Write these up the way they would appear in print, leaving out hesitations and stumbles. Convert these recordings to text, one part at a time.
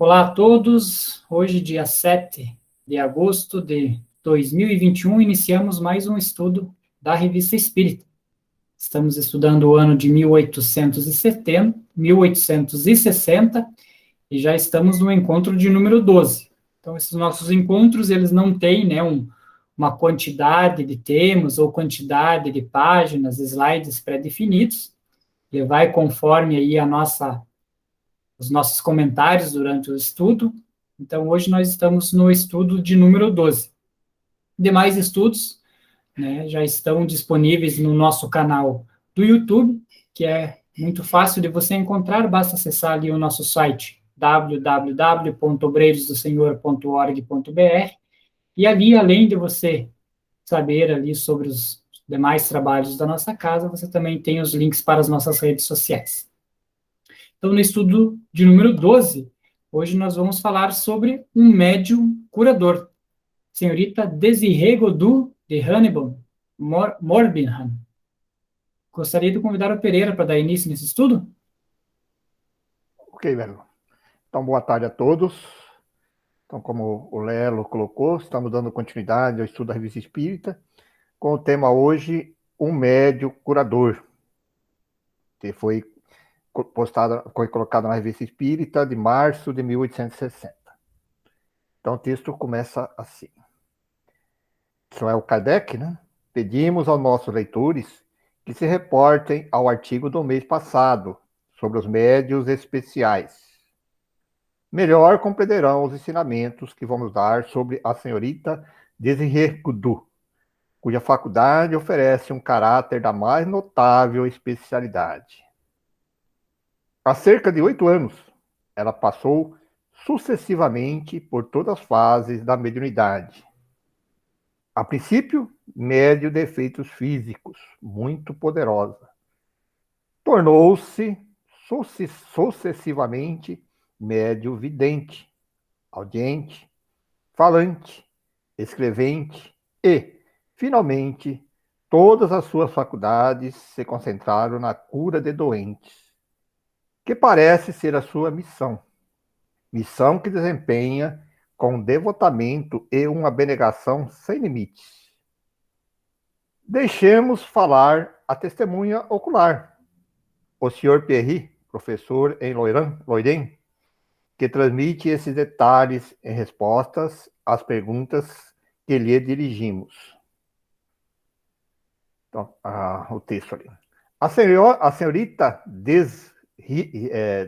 Olá a todos. Hoje, dia 7 de agosto de 2021, iniciamos mais um estudo da Revista Espírita. Estamos estudando o ano de 1870, 1860 e já estamos no encontro de número 12. Então, esses nossos encontros, eles não têm, uma quantidade de temas ou quantidade de páginas, slides pré-definidos. Ele vai conforme aí os nossos comentários durante o estudo. Então, hoje nós estamos no estudo de número 12. Demais estudos, já estão disponíveis no nosso canal do YouTube, que é muito fácil de você encontrar, basta acessar ali o nosso site www.obreirosdosenhor.org.br e ali, além de você saber ali sobre os demais trabalhos da nossa casa, você também tem os links para as nossas redes sociais. Então, no estudo de número 12, hoje nós vamos falar sobre um médium curador, senhorita Desirê Godu de Hannibal Morbingham. Gostaria de convidar o Pereira para dar início nesse estudo? Ok, velho. Então, boa tarde a todos. Então, como o Lelo colocou, estamos dando continuidade ao estudo da Revista Espírita, com o tema hoje, um médium curador, que foi colocado na Revista Espírita de março de 1860. Então, o texto começa assim. Isso é o Kardec, né? Pedimos aos nossos leitores que se reportem ao artigo do mês passado, sobre os médiuns especiais. Melhor compreenderão os ensinamentos que vamos dar sobre a senhorita Desirê Godu, cuja faculdade oferece um caráter da mais notável especialidade. Há cerca de 8 anos, ela passou sucessivamente por todas as fases da mediunidade. A princípio, médio de efeitos físicos, muito poderosa. Tornou-se sucessivamente médio vidente, audiente, falante, escrevente e, finalmente, todas as suas faculdades se concentraram na cura de doentes, que parece ser a sua missão que desempenha com devotamento e uma abnegação sem limites. Deixemos falar a testemunha ocular, o Sr. Pierry, professor em Loiren, que transmite esses detalhes em respostas às perguntas que lhe dirigimos. Então, o texto ali. A senhorita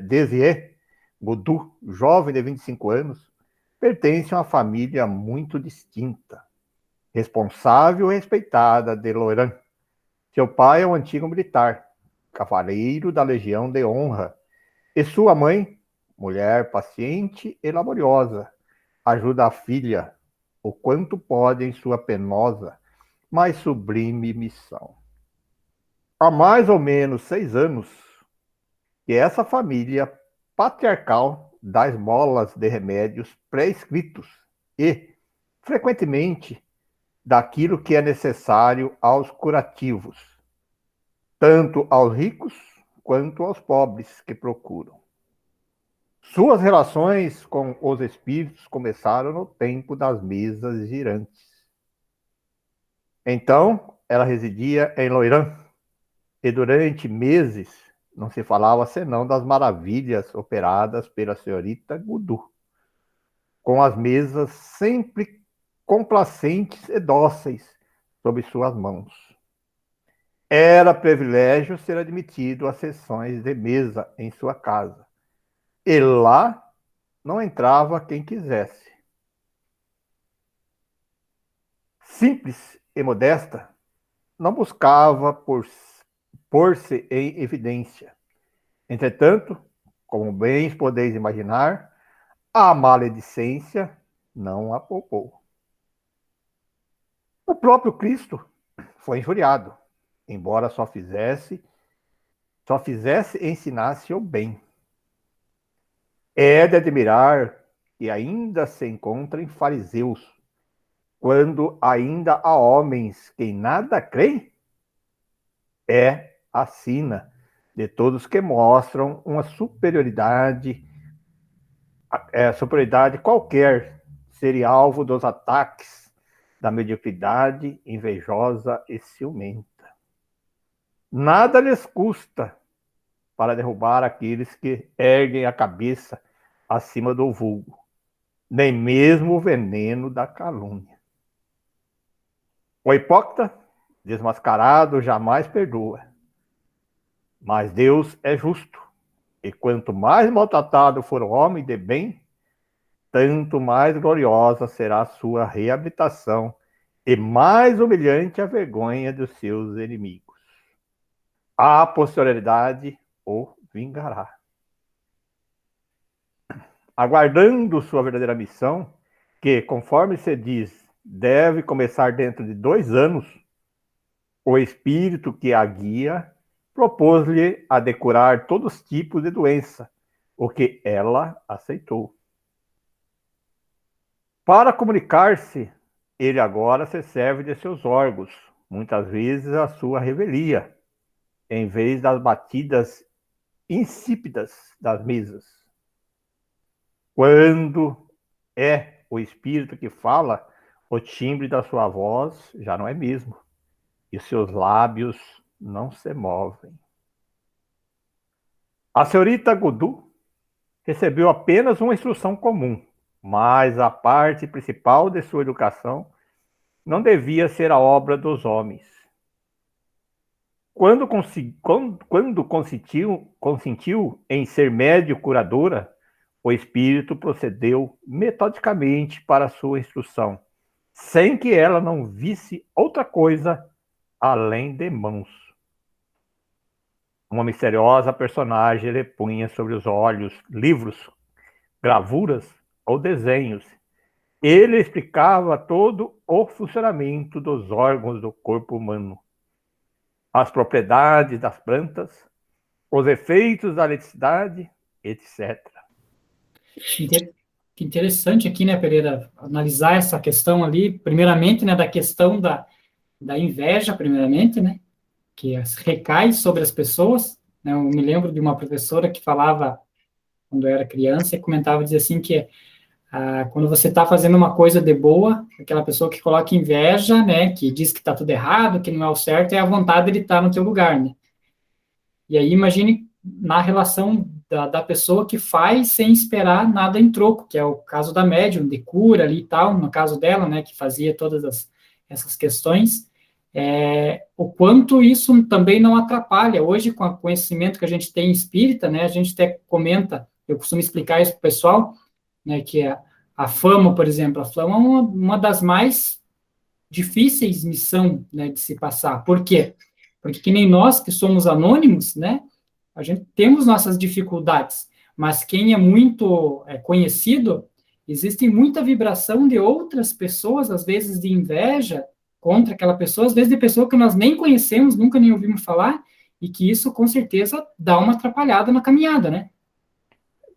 Desirê Godu, jovem de 25 anos, pertence a uma família muito distinta, responsável e respeitada de Loiran. Seu pai é um antigo militar, cavaleiro da Legião de Honra, e sua mãe, mulher paciente e laboriosa, ajuda a filha o quanto pode em sua penosa, mas sublime missão. Há mais ou menos 6 anos que essa família patriarcal dá esmolas de remédios pré-escritos e, frequentemente, daquilo que é necessário aos curativos, tanto aos ricos quanto aos pobres que procuram. Suas relações com os espíritos começaram no tempo das mesas girantes. Então, ela residia em Loirã, e durante meses não se falava senão das maravilhas operadas pela senhorita Godu, com as mesas sempre complacentes e dóceis sob suas mãos. Era privilégio ser admitido às sessões de mesa em sua casa, e lá não entrava quem quisesse. Simples e modesta, não buscava pôr-se em evidência. Entretanto, como bem podeis imaginar, a maledicência não a poupou. O próprio Cristo foi injuriado, embora só fizesse e ensinasse o bem. É de admirar que ainda se encontrem fariseus, quando ainda há homens que em nada creem. É a sina de todos que mostram uma superioridade superioridade qualquer seria alvo dos ataques da mediocridade invejosa e ciumenta. Nada lhes custa para derrubar aqueles que erguem a cabeça acima do vulgo, nem mesmo o veneno da calúnia. O hipócrita, desmascarado, jamais perdoa. Mas Deus é justo, e quanto mais maltratado for o homem de bem, tanto mais gloriosa será a sua reabilitação e mais humilhante a vergonha dos seus inimigos. A posterioridade o vingará. Aguardando sua verdadeira missão, que, conforme se diz, deve começar dentro de 2 anos, o espírito que a guia propôs-lhe a decurar todos os tipos de doença, o que ela aceitou. Para comunicar-se, ele agora se serve de seus órgãos, muitas vezes a sua revelia, em vez das batidas insípidas das mesas. Quando é o espírito que fala, o timbre da sua voz já não é mesmo, e seus lábios não se movem. A senhorita Godot recebeu apenas uma instrução comum, mas a parte principal de sua educação não devia ser a obra dos homens. Quando consentiu em ser médio-curadora, o espírito procedeu metodicamente para sua instrução, sem que ela não visse outra coisa além de mãos. Uma misteriosa personagem lhe punha sobre os olhos livros, gravuras ou desenhos. Ele explicava todo o funcionamento dos órgãos do corpo humano, as propriedades das plantas, os efeitos da eletricidade, etc. Que interessante aqui, né, Pereira, analisar essa questão ali, primeiramente, né, da questão da inveja, primeiramente, né, que recai sobre as pessoas, né, eu me lembro de uma professora que falava, quando eu era criança, e comentava, dizia assim, que quando você está fazendo uma coisa de boa, aquela pessoa que coloca inveja, né, que diz que está tudo errado, que não é o certo, é a vontade de estar no teu lugar, né. E aí, imagine na relação da pessoa que faz sem esperar nada em troco, que é o caso da médium, de cura ali e tal, no caso dela, né, que fazia todas essas questões, o quanto isso também não atrapalha. Hoje, com o conhecimento que a gente tem em espírita, né, a gente até comenta, eu costumo explicar isso para o pessoal, né, que a fama, por exemplo, a fama é uma das mais difíceis missão, né, de se passar. Por quê? Porque que nem nós que somos anônimos, né, a gente temos nossas dificuldades, mas quem é muito conhecido, existe muita vibração de outras pessoas, às vezes de inveja contra aquela pessoa, às vezes de pessoa que nós nem conhecemos, nunca nem ouvimos falar, e que isso, com certeza, dá uma atrapalhada na caminhada, né?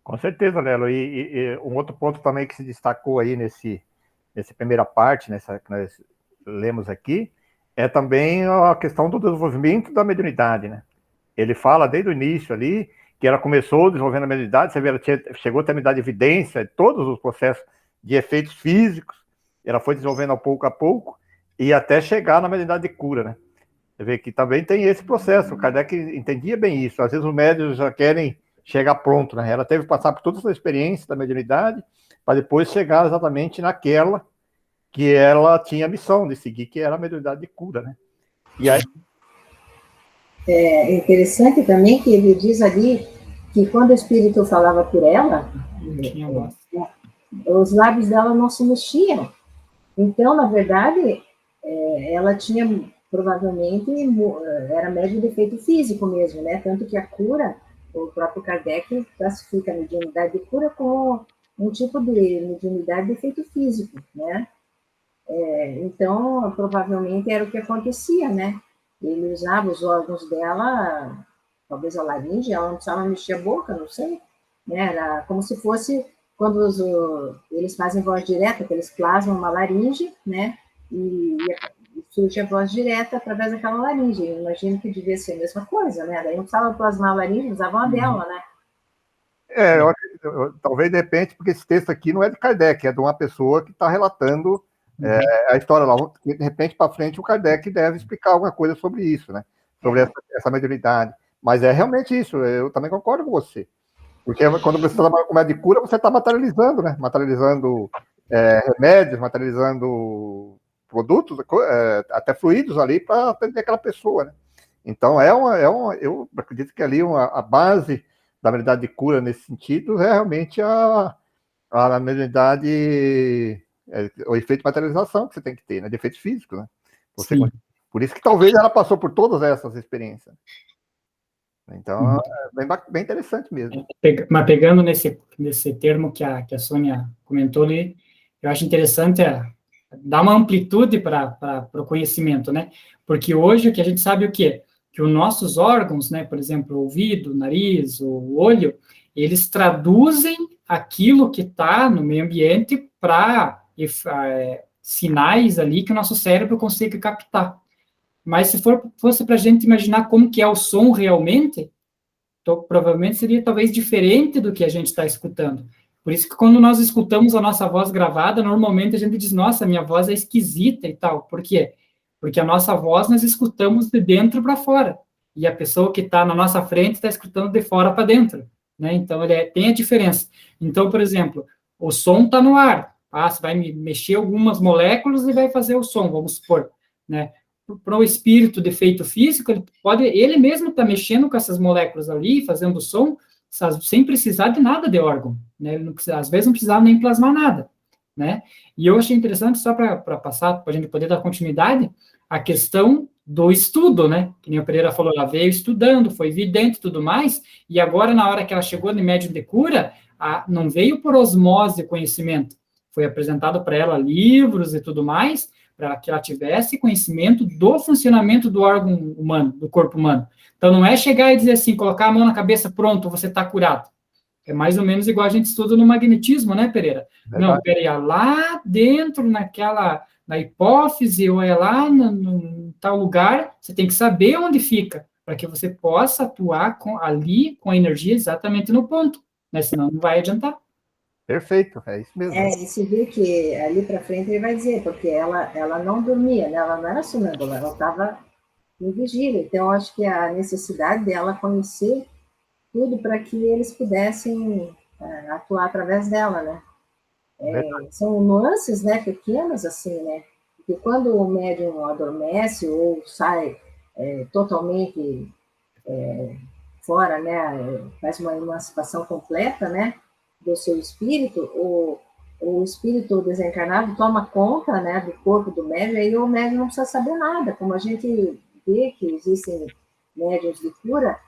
Com certeza, Lelo. E um outro ponto também que se destacou aí nessa primeira parte, nessa que nós lemos aqui, é também a questão do desenvolvimento da mediunidade, né? Ele fala desde o início ali que ela começou desenvolvendo a mediunidade, você vê, ela chegou a ter mediunidade de evidência, todos os processos de efeitos físicos, ela foi desenvolvendo a pouco, e até chegar na mediunidade de cura, né? Você vê que também tem esse processo, o Kardec entendia bem isso, às vezes os médiuns já querem chegar pronto, né? Ela teve que passar por toda essa experiência da mediunidade, para depois chegar exatamente naquela que ela tinha a missão de seguir, que era a mediunidade de cura, né? E aí... É interessante também que ele diz ali que quando o espírito falava por ela, os lábios dela não se mexiam. Então, na verdade, ela tinha, provavelmente, era médium de efeito físico mesmo, né? Tanto que a cura, o próprio Kardec classifica a mediunidade de cura como um tipo de mediunidade de efeito físico, né? Então, provavelmente era o que acontecia, né? Ele usava os órgãos dela, talvez a laringe, ela não precisava mexer a boca, não sei, né? Era como se fosse quando eles fazem voz direta, que eles plasmam uma laringe, né? E surge a voz direta através daquela laringe. Eu imagino que devia ser a mesma coisa, né? Daí não precisava plasmar a laringe, usavam a dela, né? Talvez, de repente, porque esse texto aqui não é de Kardec, é de uma pessoa que está relatando a história lá. De repente, para frente, o Kardec deve explicar alguma coisa sobre isso, né? Sobre essa mediunidade. Mas é realmente isso, eu também concordo com você. Porque quando você está com médio de cura, você está materializando, né? Materializando remédios, materializando produtos, até fluidos ali para atender aquela pessoa, né? Então, eu acredito que ali a base da mediunidade de cura nesse sentido é realmente a mediunidade, o efeito de materialização que você tem que ter, né? De efeitos físicos, né? Por isso que talvez ela passou por todas essas experiências. Então, é bem interessante mesmo. Mas pegando nesse termo que a Sônia comentou ali, eu acho interessante dar uma amplitude para o conhecimento, né? Porque hoje o que a gente sabe é o quê? Que os nossos órgãos, né, por exemplo, o ouvido, o nariz, o olho, eles traduzem aquilo que está no meio ambiente para sinais ali que o nosso cérebro consegue captar. Mas se fosse para a gente imaginar como que é o som realmente, provavelmente seria talvez diferente do que a gente está escutando. Por isso que quando nós escutamos a nossa voz gravada, normalmente a gente diz, nossa, minha voz é esquisita e tal. Por quê? Porque a nossa voz nós escutamos de dentro para fora. E a pessoa que está na nossa frente está escutando de fora para dentro. Né? Então, tem a diferença. Então, por exemplo, o som está no ar. Você vai mexer algumas moléculas e vai fazer o som, vamos supor. Né? Para o espírito de efeito físico, ele mesmo estar mexendo com essas moléculas ali, fazendo som, sem precisar de nada de órgão, né? Ele não precisa, às vezes não precisava nem plasmar nada, né? E eu achei interessante, só para passar, para a gente poder dar continuidade, a questão do estudo, né? Que nem o Pereira falou, ela veio estudando, foi vidente e tudo mais, e agora, na hora que ela chegou no médium de cura, não veio por osmose de conhecimento, foi apresentado para ela livros e tudo mais, para que ela tivesse conhecimento do funcionamento do órgão humano, do corpo humano. Então, não é chegar e dizer assim, colocar a mão na cabeça, pronto, você está curado. É mais ou menos igual a gente estuda no magnetismo, né, Pereira? Verdade. Não, Pereira, lá dentro, na hipófise, ou é lá no tal lugar, você tem que saber onde fica, para que você possa atuar ali com a energia exatamente no ponto, né? Senão não vai adiantar. Perfeito, é isso mesmo. E se vê que ali para frente ele vai dizer, porque ela não dormia, né? Ela não era sonâmbula, ela estava em vigília. Então, acho que a necessidade dela conhecer tudo para que eles pudessem atuar através dela, né? São nuances, né, pequenas, assim, né? Porque quando o médium adormece ou sai totalmente fora, né, faz uma emancipação completa, né, do seu espírito, o espírito desencarnado toma conta, né, do corpo do médium, e o médium não precisa saber nada, como a gente vê que existem médiuns de cura,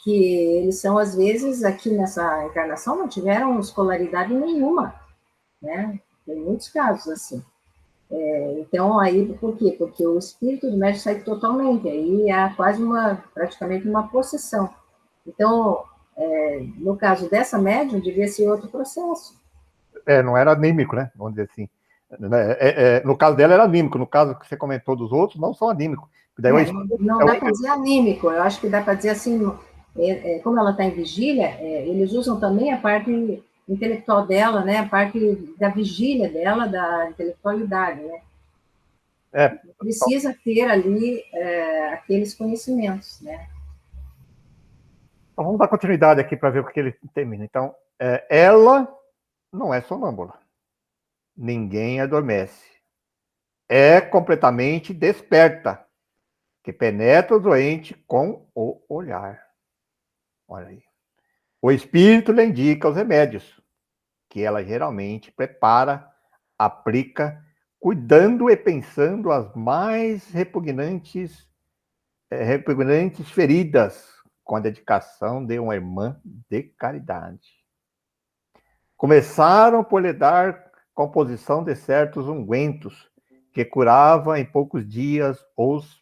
que eles são, às vezes, aqui nessa encarnação, não tiveram escolaridade nenhuma, né, tem muitos casos assim. Então, aí, por quê? Porque o espírito do médium sai totalmente, aí há praticamente uma possessão. Então, no caso dessa médium, devia ser outro processo. Não era anímico, né? Vamos dizer assim. No caso dela era anímico, no caso que você comentou dos outros, não são anímicos. Não dá para dizer anímico, eu acho que dá para dizer assim, como ela está em vigília, eles usam também a parte intelectual dela, né? A parte da vigília dela, da intelectualidade, né? Precisa ter ali aqueles conhecimentos, né? Então, vamos dar continuidade aqui para ver o que ele termina. Então, ela não é sonâmbula. Ninguém adormece. É completamente desperta, que penetra o doente com o olhar. Olha aí. O espírito lhe indica os remédios, que ela geralmente prepara, aplica, cuidando e pensando as mais repugnantes feridas, com a dedicação de uma irmã de caridade. Começaram por lhe dar composição de certos ungüentos, que curava em poucos dias os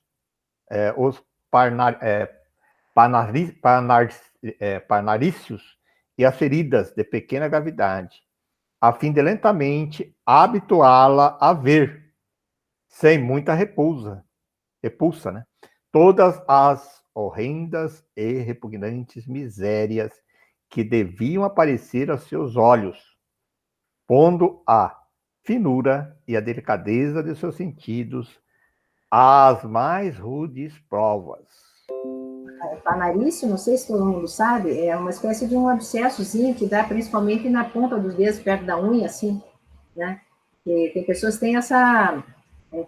panarícios e as feridas de pequena gravidade, a fim de lentamente habituá-la a ver, sem muita repulsa, né? Todas as horrendas e repugnantes misérias que deviam aparecer aos seus olhos, pondo a finura e a delicadeza de seus sentidos às mais rudes provas. Panarício, não sei se todo mundo sabe, é uma espécie de um abscessozinho que dá principalmente na ponta dos dedos, perto da unha, assim, né? E tem pessoas que têm essa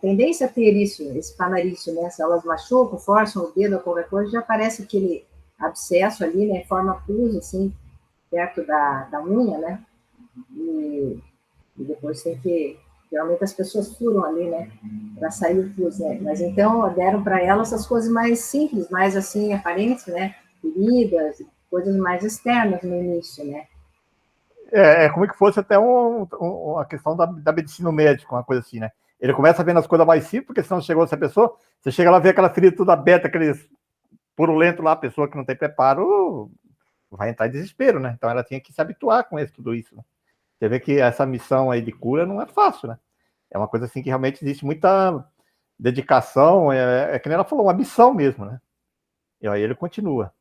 tendência a ter isso, esse panarício, né? Se elas machucam, forçam o dedo ou qualquer coisa, já aparece aquele abscesso ali, né? Forma pus, assim, perto da unha, né? E depois tem que... Geralmente as pessoas furam ali, né? Para sair o pus, né? Mas então deram para ela essas coisas mais simples, mais assim, aparentes, né? Feridas, coisas mais externas no início, né? É como que fosse até uma questão da medicina médica, uma coisa assim, né? Ele começa vendo as coisas mais simples, porque senão chegou essa pessoa, você chega lá e vê aquela ferida toda aberta, aqueles purulento lá, a pessoa que não tem preparo vai entrar em desespero, né? Então ela tinha que se habituar com tudo isso, né? Você vê que essa missão aí de cura não é fácil, né? É uma coisa assim que realmente existe muita dedicação, que nem ela falou, uma missão mesmo, né? E aí ele continua.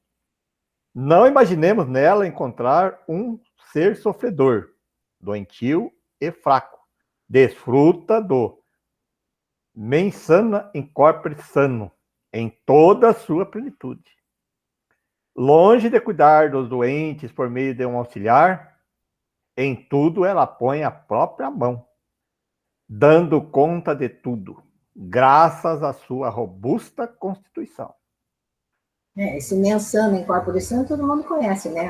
Não imaginemos nela encontrar um ser sofredor, doentio e fraco. Desfruta do mens sana in corpore sano, em toda a sua plenitude. Longe de cuidar dos doentes por meio de um auxiliar, em tudo ela põe a própria mão, dando conta de tudo, graças à sua robusta constituição. Esse mensano em corpore sano todo mundo conhece, né?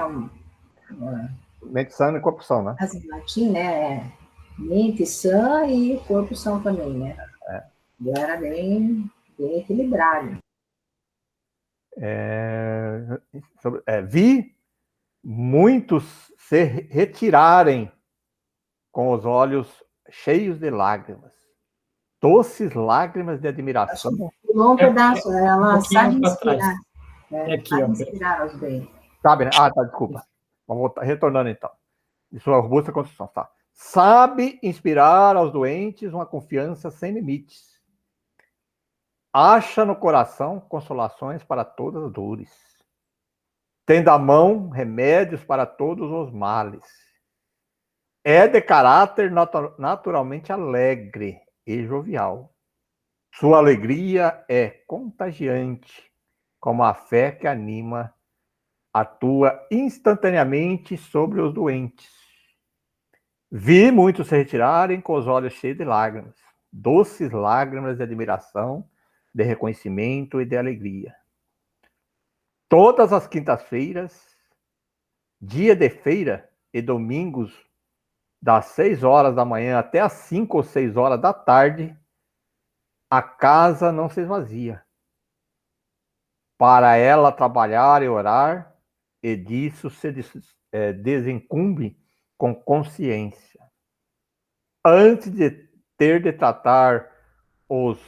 Mente sana e corpo são, né? Em latim, né? Mente sã e corpo são também, né? E era bem equilibrado. Vi muitos se retirarem com os olhos cheios de lágrimas, doces lágrimas de admiração. Pulou um pedaço, ela sabe inspirar. inspirar. Sabe inspirar aos bem. Sabe, né? Tá, desculpa. Vamos voltar, retornando então. De sua robusta construção, tá? Sabe inspirar aos doentes uma confiança sem limites. Acha no coração consolações para todas as dores. Tendo à mão remédios para todos os males. É de caráter naturalmente alegre e jovial. Sua alegria é contagiante, como a fé que anima, atua instantaneamente sobre os doentes. Vi muitos se retirarem com os olhos cheios de lágrimas, doces lágrimas de admiração, de reconhecimento e de alegria. Todas as quintas-feiras, dia de feira e domingos, das 6 horas da manhã até as 5 ou 6 horas da tarde, a casa não se esvazia. Para ela trabalhar e orar, e disso se desencumbe com consciência. Antes de ter de tratar os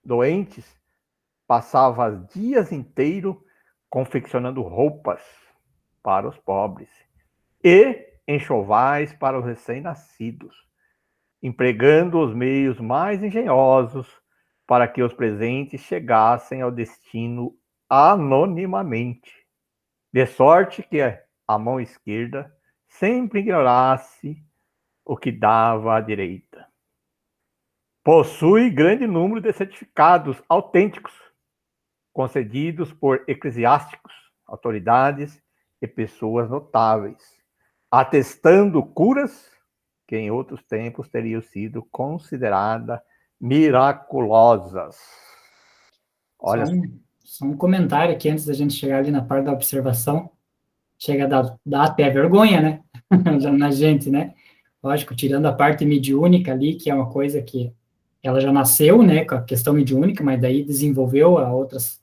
doentes, passava dias inteiros confeccionando roupas para os pobres e enxovais para os recém-nascidos, empregando os meios mais engenhosos para que os presentes chegassem ao destino anonimamente, de sorte que a mão esquerda sempre ignorasse o que dava à direita. Possui grande número de certificados autênticos, concedidos por eclesiásticos, autoridades e pessoas notáveis, atestando curas que em outros tempos teriam sido consideradas miraculosas. Olha, só um comentário aqui antes da gente chegar ali na parte da observação. Chega a dar até vergonha, né? Na gente, né? Lógico, tirando a parte mediúnica ali, que é uma coisa que ela já nasceu, né, com a questão mediúnica, mas daí desenvolveu a outras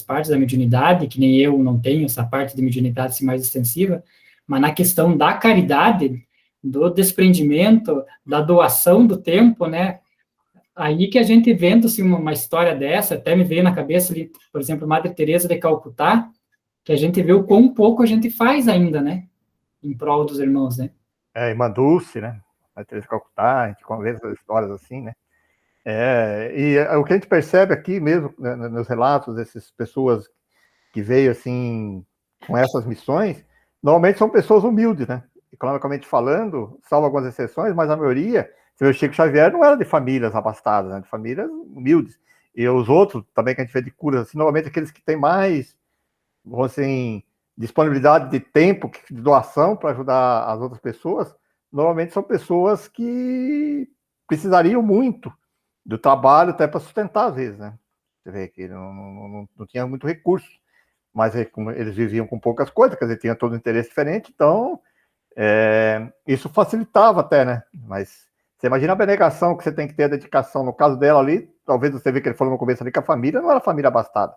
partes da mediunidade, que nem eu não tenho essa parte de mediunidade assim, mais extensiva, mas na questão da caridade, do desprendimento, da doação do tempo, né? Aí que a gente vendo assim, uma história dessa, até me veio na cabeça ali, por exemplo, Madre Teresa de Calcutá, que a gente vê o quão pouco a gente faz ainda, né? Em prol dos irmãos, né? Irmã Dulce, né? A Teresa de Calcutá, a gente conversa as histórias assim, né? E o que a gente percebe aqui mesmo, né, nos relatos dessas pessoas que veio assim, com essas missões, normalmente são pessoas humildes, né? Economicamente falando, salvo algumas exceções, mas a maioria, você vê, o Chico Xavier não era de famílias abastadas, né? De famílias humildes. E os outros, também que a gente vê de curas, assim, normalmente aqueles que têm mais, assim, disponibilidade de tempo, de doação para ajudar as outras pessoas, normalmente são pessoas que precisariam muito do trabalho até para sustentar, às vezes, né? Você vê que não tinha muito recurso, mas eles viviam com poucas coisas, quer dizer, tinha todo um interesse diferente, então isso facilitava até, né? Mas você imagina a abnegação que você tem que ter, a dedicação. No caso dela ali, talvez você vê que ele falou no começo ali que a família não era família abastada.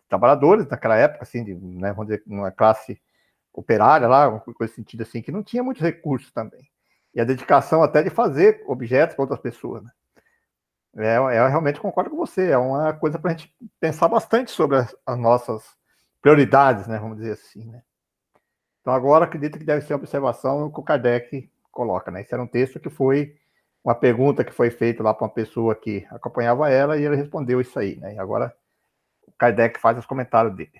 Trabalhadores naquela época, assim, né, vamos dizer, uma classe operária lá, uma coisa nesse sentido assim, que não tinha muitos recursos também. E a dedicação até de fazer objetos para outras pessoas, né? Eu realmente concordo com você, é uma coisa para a gente pensar bastante sobre as nossas prioridades, né, vamos dizer assim, né? Então agora acredito que deve ser uma observação que o Kardec coloca, né? Esse era um texto que foi uma pergunta que foi feita lá para uma pessoa que acompanhava ela e ele respondeu isso aí, né? E agora o Kardec faz os comentários dele.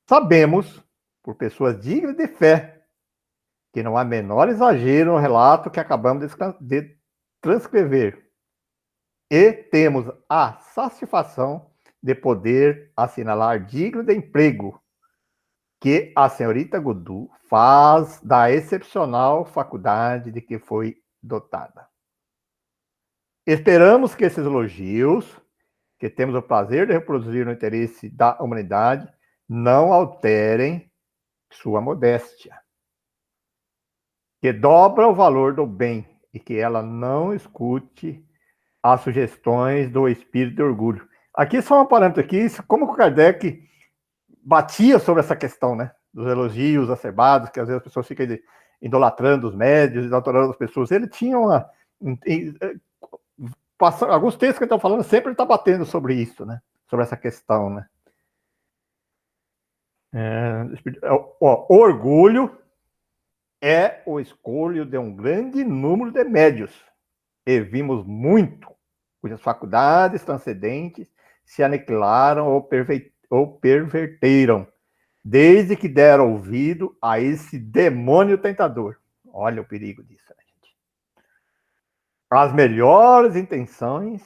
Sabemos, por pessoas dignas de fé, que não há menor exagero no relato que acabamos de transcrever. E temos a satisfação de poder assinalar digno de emprego que a senhorita Godu faz da excepcional faculdade de que foi dotada. Esperamos que esses elogios, que temos o prazer de reproduzir no interesse da humanidade, não alterem sua modéstia, que dobra o valor do bem e que ela não escute as sugestões do espírito de orgulho. Aqui só um parâmetro aqui, como o Kardec batia sobre essa questão, né? Dos elogios acerbados, que às vezes as pessoas ficam idolatrando os médios, idolatrando as pessoas. Ele tinha alguns textos que ele está falando, sempre ele está batendo sobre isso, né? Sobre essa questão, né? O orgulho é o escolho de um grande número de médios. E vimos muito cujas faculdades transcendentes se aniquilaram ou perverteram, desde que deram ouvido a esse demônio tentador. Olha o perigo disso, né, gente? As melhores intenções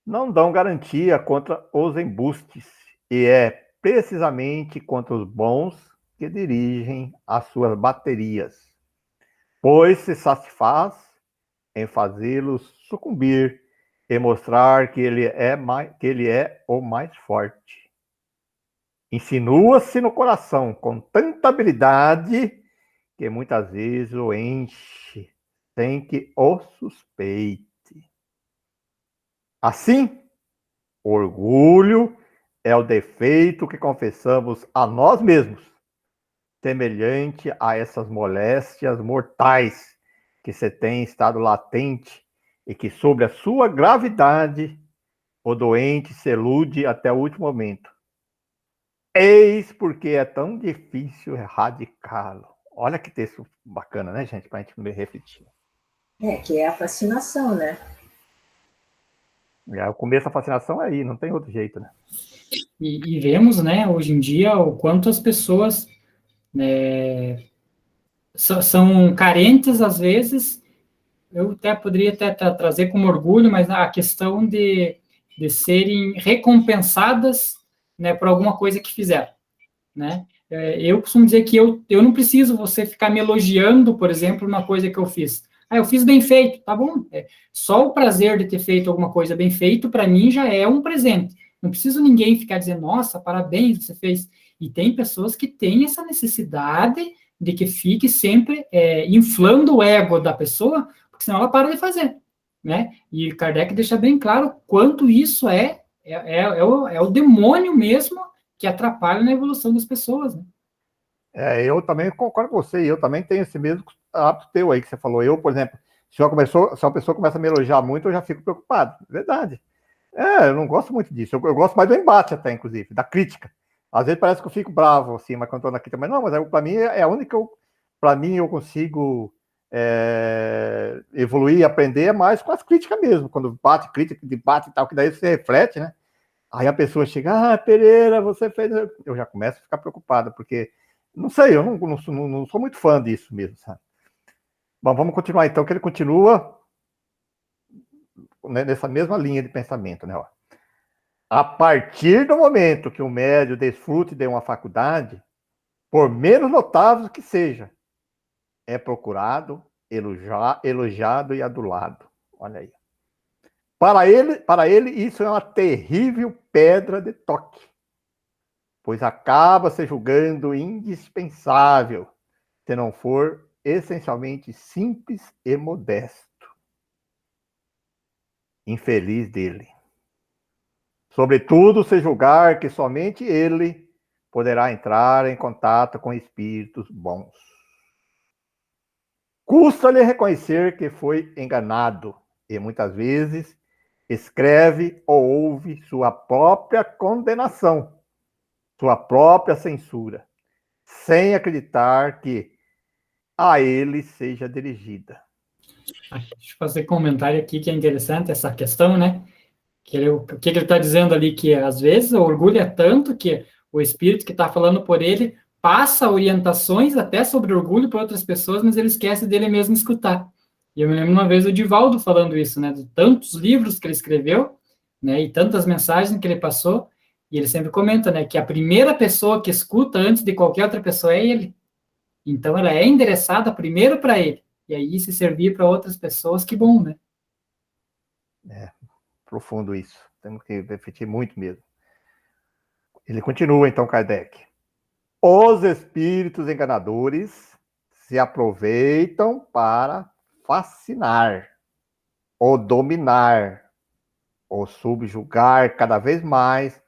não dão garantia contra os embustes, e é precisamente contra os bons que dirigem as suas baterias, pois se satisfaz em fazê-los sucumbir e mostrar que ele é o mais forte. Insinua-se no coração com tanta habilidade que muitas vezes o enche sem que o suspeite. Assim, o orgulho é o defeito que confessamos a nós mesmos, semelhante a essas moléstias mortais que se tem estado latente e que, sobre a sua gravidade, o doente se elude até o último momento. Eis porque é tão difícil erradicá-lo. Olha que texto bacana, né, gente? Para a gente refletir. Que é a fascinação, né? O começo da fascinação é aí, não tem outro jeito, né? E vemos, né, hoje em dia, o quanto as pessoas são carentes, às vezes. Eu até poderia até trazer como orgulho, mas a questão de serem recompensadas, né, por alguma coisa que fizeram, né? Eu costumo dizer que eu não preciso você ficar me elogiando, por exemplo, uma coisa que eu fiz. Eu fiz bem feito, tá bom? Só o prazer de ter feito alguma coisa bem feito, para mim, já é um presente. Não preciso ninguém ficar dizendo, nossa, parabéns, você fez. E tem pessoas que têm essa necessidade de que fique sempre inflando o ego da pessoa, porque senão ela para de fazer, né? E Kardec deixa bem claro quanto isso é o demônio mesmo que atrapalha na evolução das pessoas, né? Eu também concordo com você, eu também tenho esse mesmo hábito teu aí que você falou. Eu, por exemplo, se uma pessoa começa a me elogiar muito, eu já fico preocupado. Verdade. Eu não gosto muito disso. Eu gosto mais do embate até, inclusive, da crítica. Às vezes parece que eu fico bravo, assim, mas quando eu tô na crítica, mas não, mas para mim é a única, para mim eu consigo evoluir, aprender mais com as críticas mesmo, quando bate, crítica, debate e tal, que daí você reflete, né? Aí a pessoa chega, Pereira, você fez... Eu já começo a ficar preocupado, porque, não sei, eu não sou muito fã disso mesmo, sabe? Bom, vamos continuar então, que ele continua nessa mesma linha de pensamento, né? Ó. A partir do momento que o médium desfrute de uma faculdade, por menos notável que seja, é procurado, elogiado e adulado. Olha aí. Para ele, isso é uma terrível pedra de toque, pois acaba se julgando indispensável, se não for essencialmente simples e modesto. Infeliz dele. Sobretudo, se julgar que somente ele poderá entrar em contato com espíritos bons. Custa-lhe reconhecer que foi enganado e muitas vezes escreve ou ouve sua própria condenação, sua própria censura, sem acreditar que a ele seja dirigida. Deixa eu fazer um comentário aqui que é interessante essa questão, né? O que ele está dizendo ali, que às vezes o orgulho é tanto que o espírito que está falando por ele passa orientações até sobre orgulho para outras pessoas, mas ele esquece dele mesmo escutar. E eu me lembro uma vez o Divaldo falando isso, né? De tantos livros que ele escreveu, né? E tantas mensagens que ele passou, e ele sempre comenta, né? Que a primeira pessoa que escuta antes de qualquer outra pessoa é ele. Então ela é endereçada primeiro para ele. E aí, se servir para outras pessoas, que bom, né? É, profundo isso. Temos que refletir muito mesmo. Ele continua, então, Kardec. Os espíritos enganadores se aproveitam para fascinar, ou dominar, ou subjugar cada vez mais,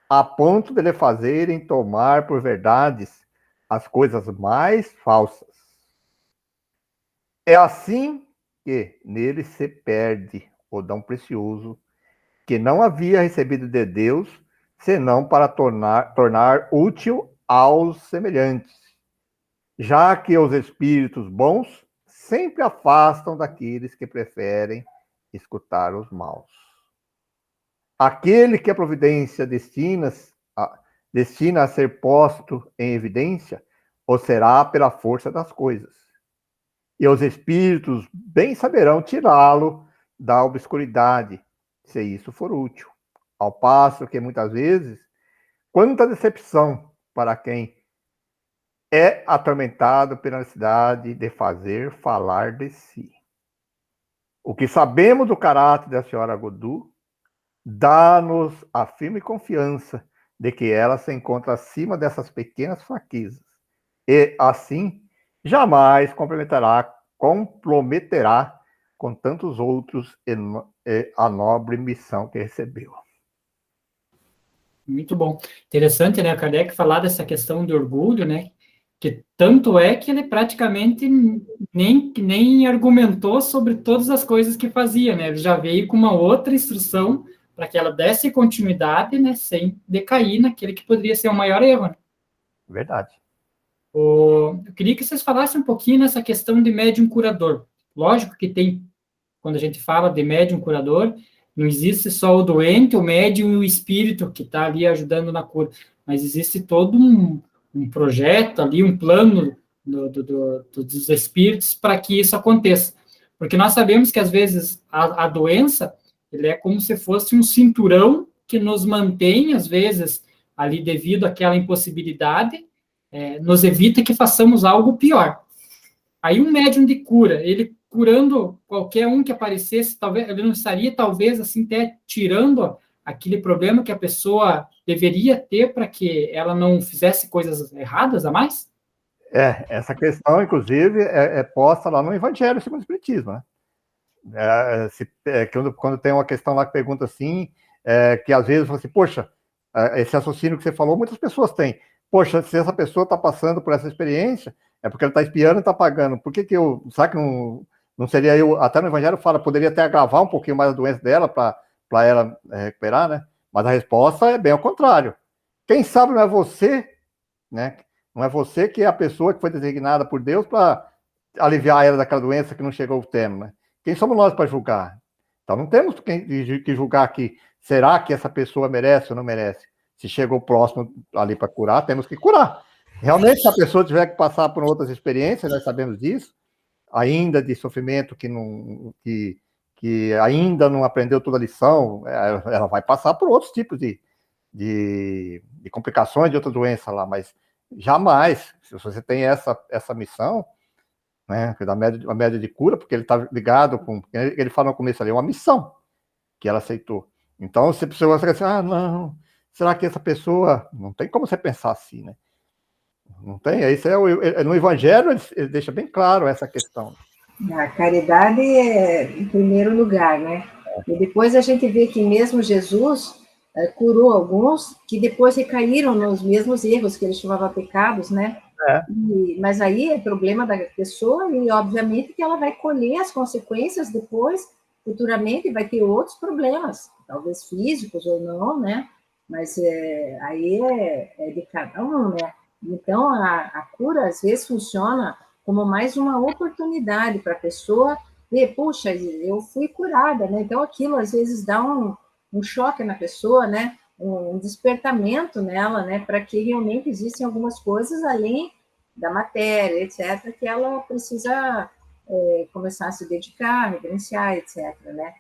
a ponto de lhe fazerem tomar por verdades as coisas mais falsas. É assim que nele se perde o dom precioso que não havia recebido de Deus, senão para tornar útil aos semelhantes, já que os espíritos bons sempre afastam daqueles que preferem escutar os maus. Aquele que a providência destina a ser posto em evidência, o será pela força das coisas. E os espíritos bem saberão tirá-lo da obscuridade, se isso for útil. Ao passo que, muitas vezes, quanta decepção para quem é atormentado pela necessidade de fazer falar de si. O que sabemos do caráter da senhora Godu dá-nos a firme confiança de que ela se encontra acima dessas pequenas fraquezas e, assim, jamais comprometerá com tantos outros a nobre missão que recebeu. Muito bom. Interessante, né, Kardec falar dessa questão de orgulho, né, que tanto é que ele praticamente nem argumentou sobre todas as coisas que fazia, né, ele já veio com uma outra instrução para que ela desse continuidade, né, sem decair naquele que poderia ser o maior erro. Né? Verdade. Eu queria que vocês falassem um pouquinho nessa questão de médium curador. Lógico que tem, quando a gente fala de médium curador, não existe só o doente, o médium e o espírito que está ali ajudando na cura, mas existe todo um projeto ali, um plano dos espíritos para que isso aconteça. Porque nós sabemos que, às vezes, a doença ele é como se fosse um cinturão que nos mantém, às vezes, ali devido àquela impossibilidade, nos evita que façamos algo pior. Aí um médium de cura, ele curando qualquer um que aparecesse, talvez ele não estaria, talvez, assim, até tirando aquele problema que a pessoa deveria ter para que ela não fizesse coisas erradas a mais? Essa questão, inclusive, é posta lá no Evangelho segundo o Espiritismo, né? Quando tem uma questão lá que pergunta assim, que às vezes você, poxa, esse raciocínio que você falou, muitas pessoas têm. Poxa, se essa pessoa está passando por essa experiência, é porque ela está espiando e está pagando. Por que eu... Será que não seria eu... Até no Evangelho fala, poderia até agravar um pouquinho mais a doença dela para ela recuperar, né? Mas a resposta é bem ao contrário. Quem sabe não é você, né? Não é você que é a pessoa que foi designada por Deus para aliviar ela daquela doença que não chegou ao termo, né? Quem somos nós para julgar? Então não temos que julgar aqui será que essa pessoa merece ou não merece? Se chegou próximo ali para curar, temos que curar. Realmente, se a pessoa tiver que passar por outras experiências, nós sabemos disso, ainda de sofrimento que ainda não aprendeu toda a lição, ela vai passar por outros tipos de complicações de outra doença lá, mas jamais, se você tem essa missão, né, a média de cura, porque ele está ligado com, ele fala no começo ali, uma missão que ela aceitou. Então, se a pessoa fala assim, não, será que essa pessoa, não tem como você pensar assim, né? Não tem, isso no Evangelho ele deixa bem claro essa questão. A caridade é em primeiro lugar, né? E depois a gente vê que mesmo Jesus curou alguns que depois recaíram nos mesmos erros que ele chamava pecados, né? Mas aí é problema da pessoa e, obviamente, que ela vai colher as consequências depois, futuramente, vai ter outros problemas, talvez físicos ou não, né? Mas aí é de cada um, né? Então, a cura, às vezes, funciona como mais uma oportunidade para a pessoa ver, puxa, eu fui curada, né? Então, aquilo, às vezes, dá um choque na pessoa, né? Um despertamento nela, né? Para que realmente existem algumas coisas além da matéria, etc., que ela precisa começar a se dedicar, reverenciar, etc., né?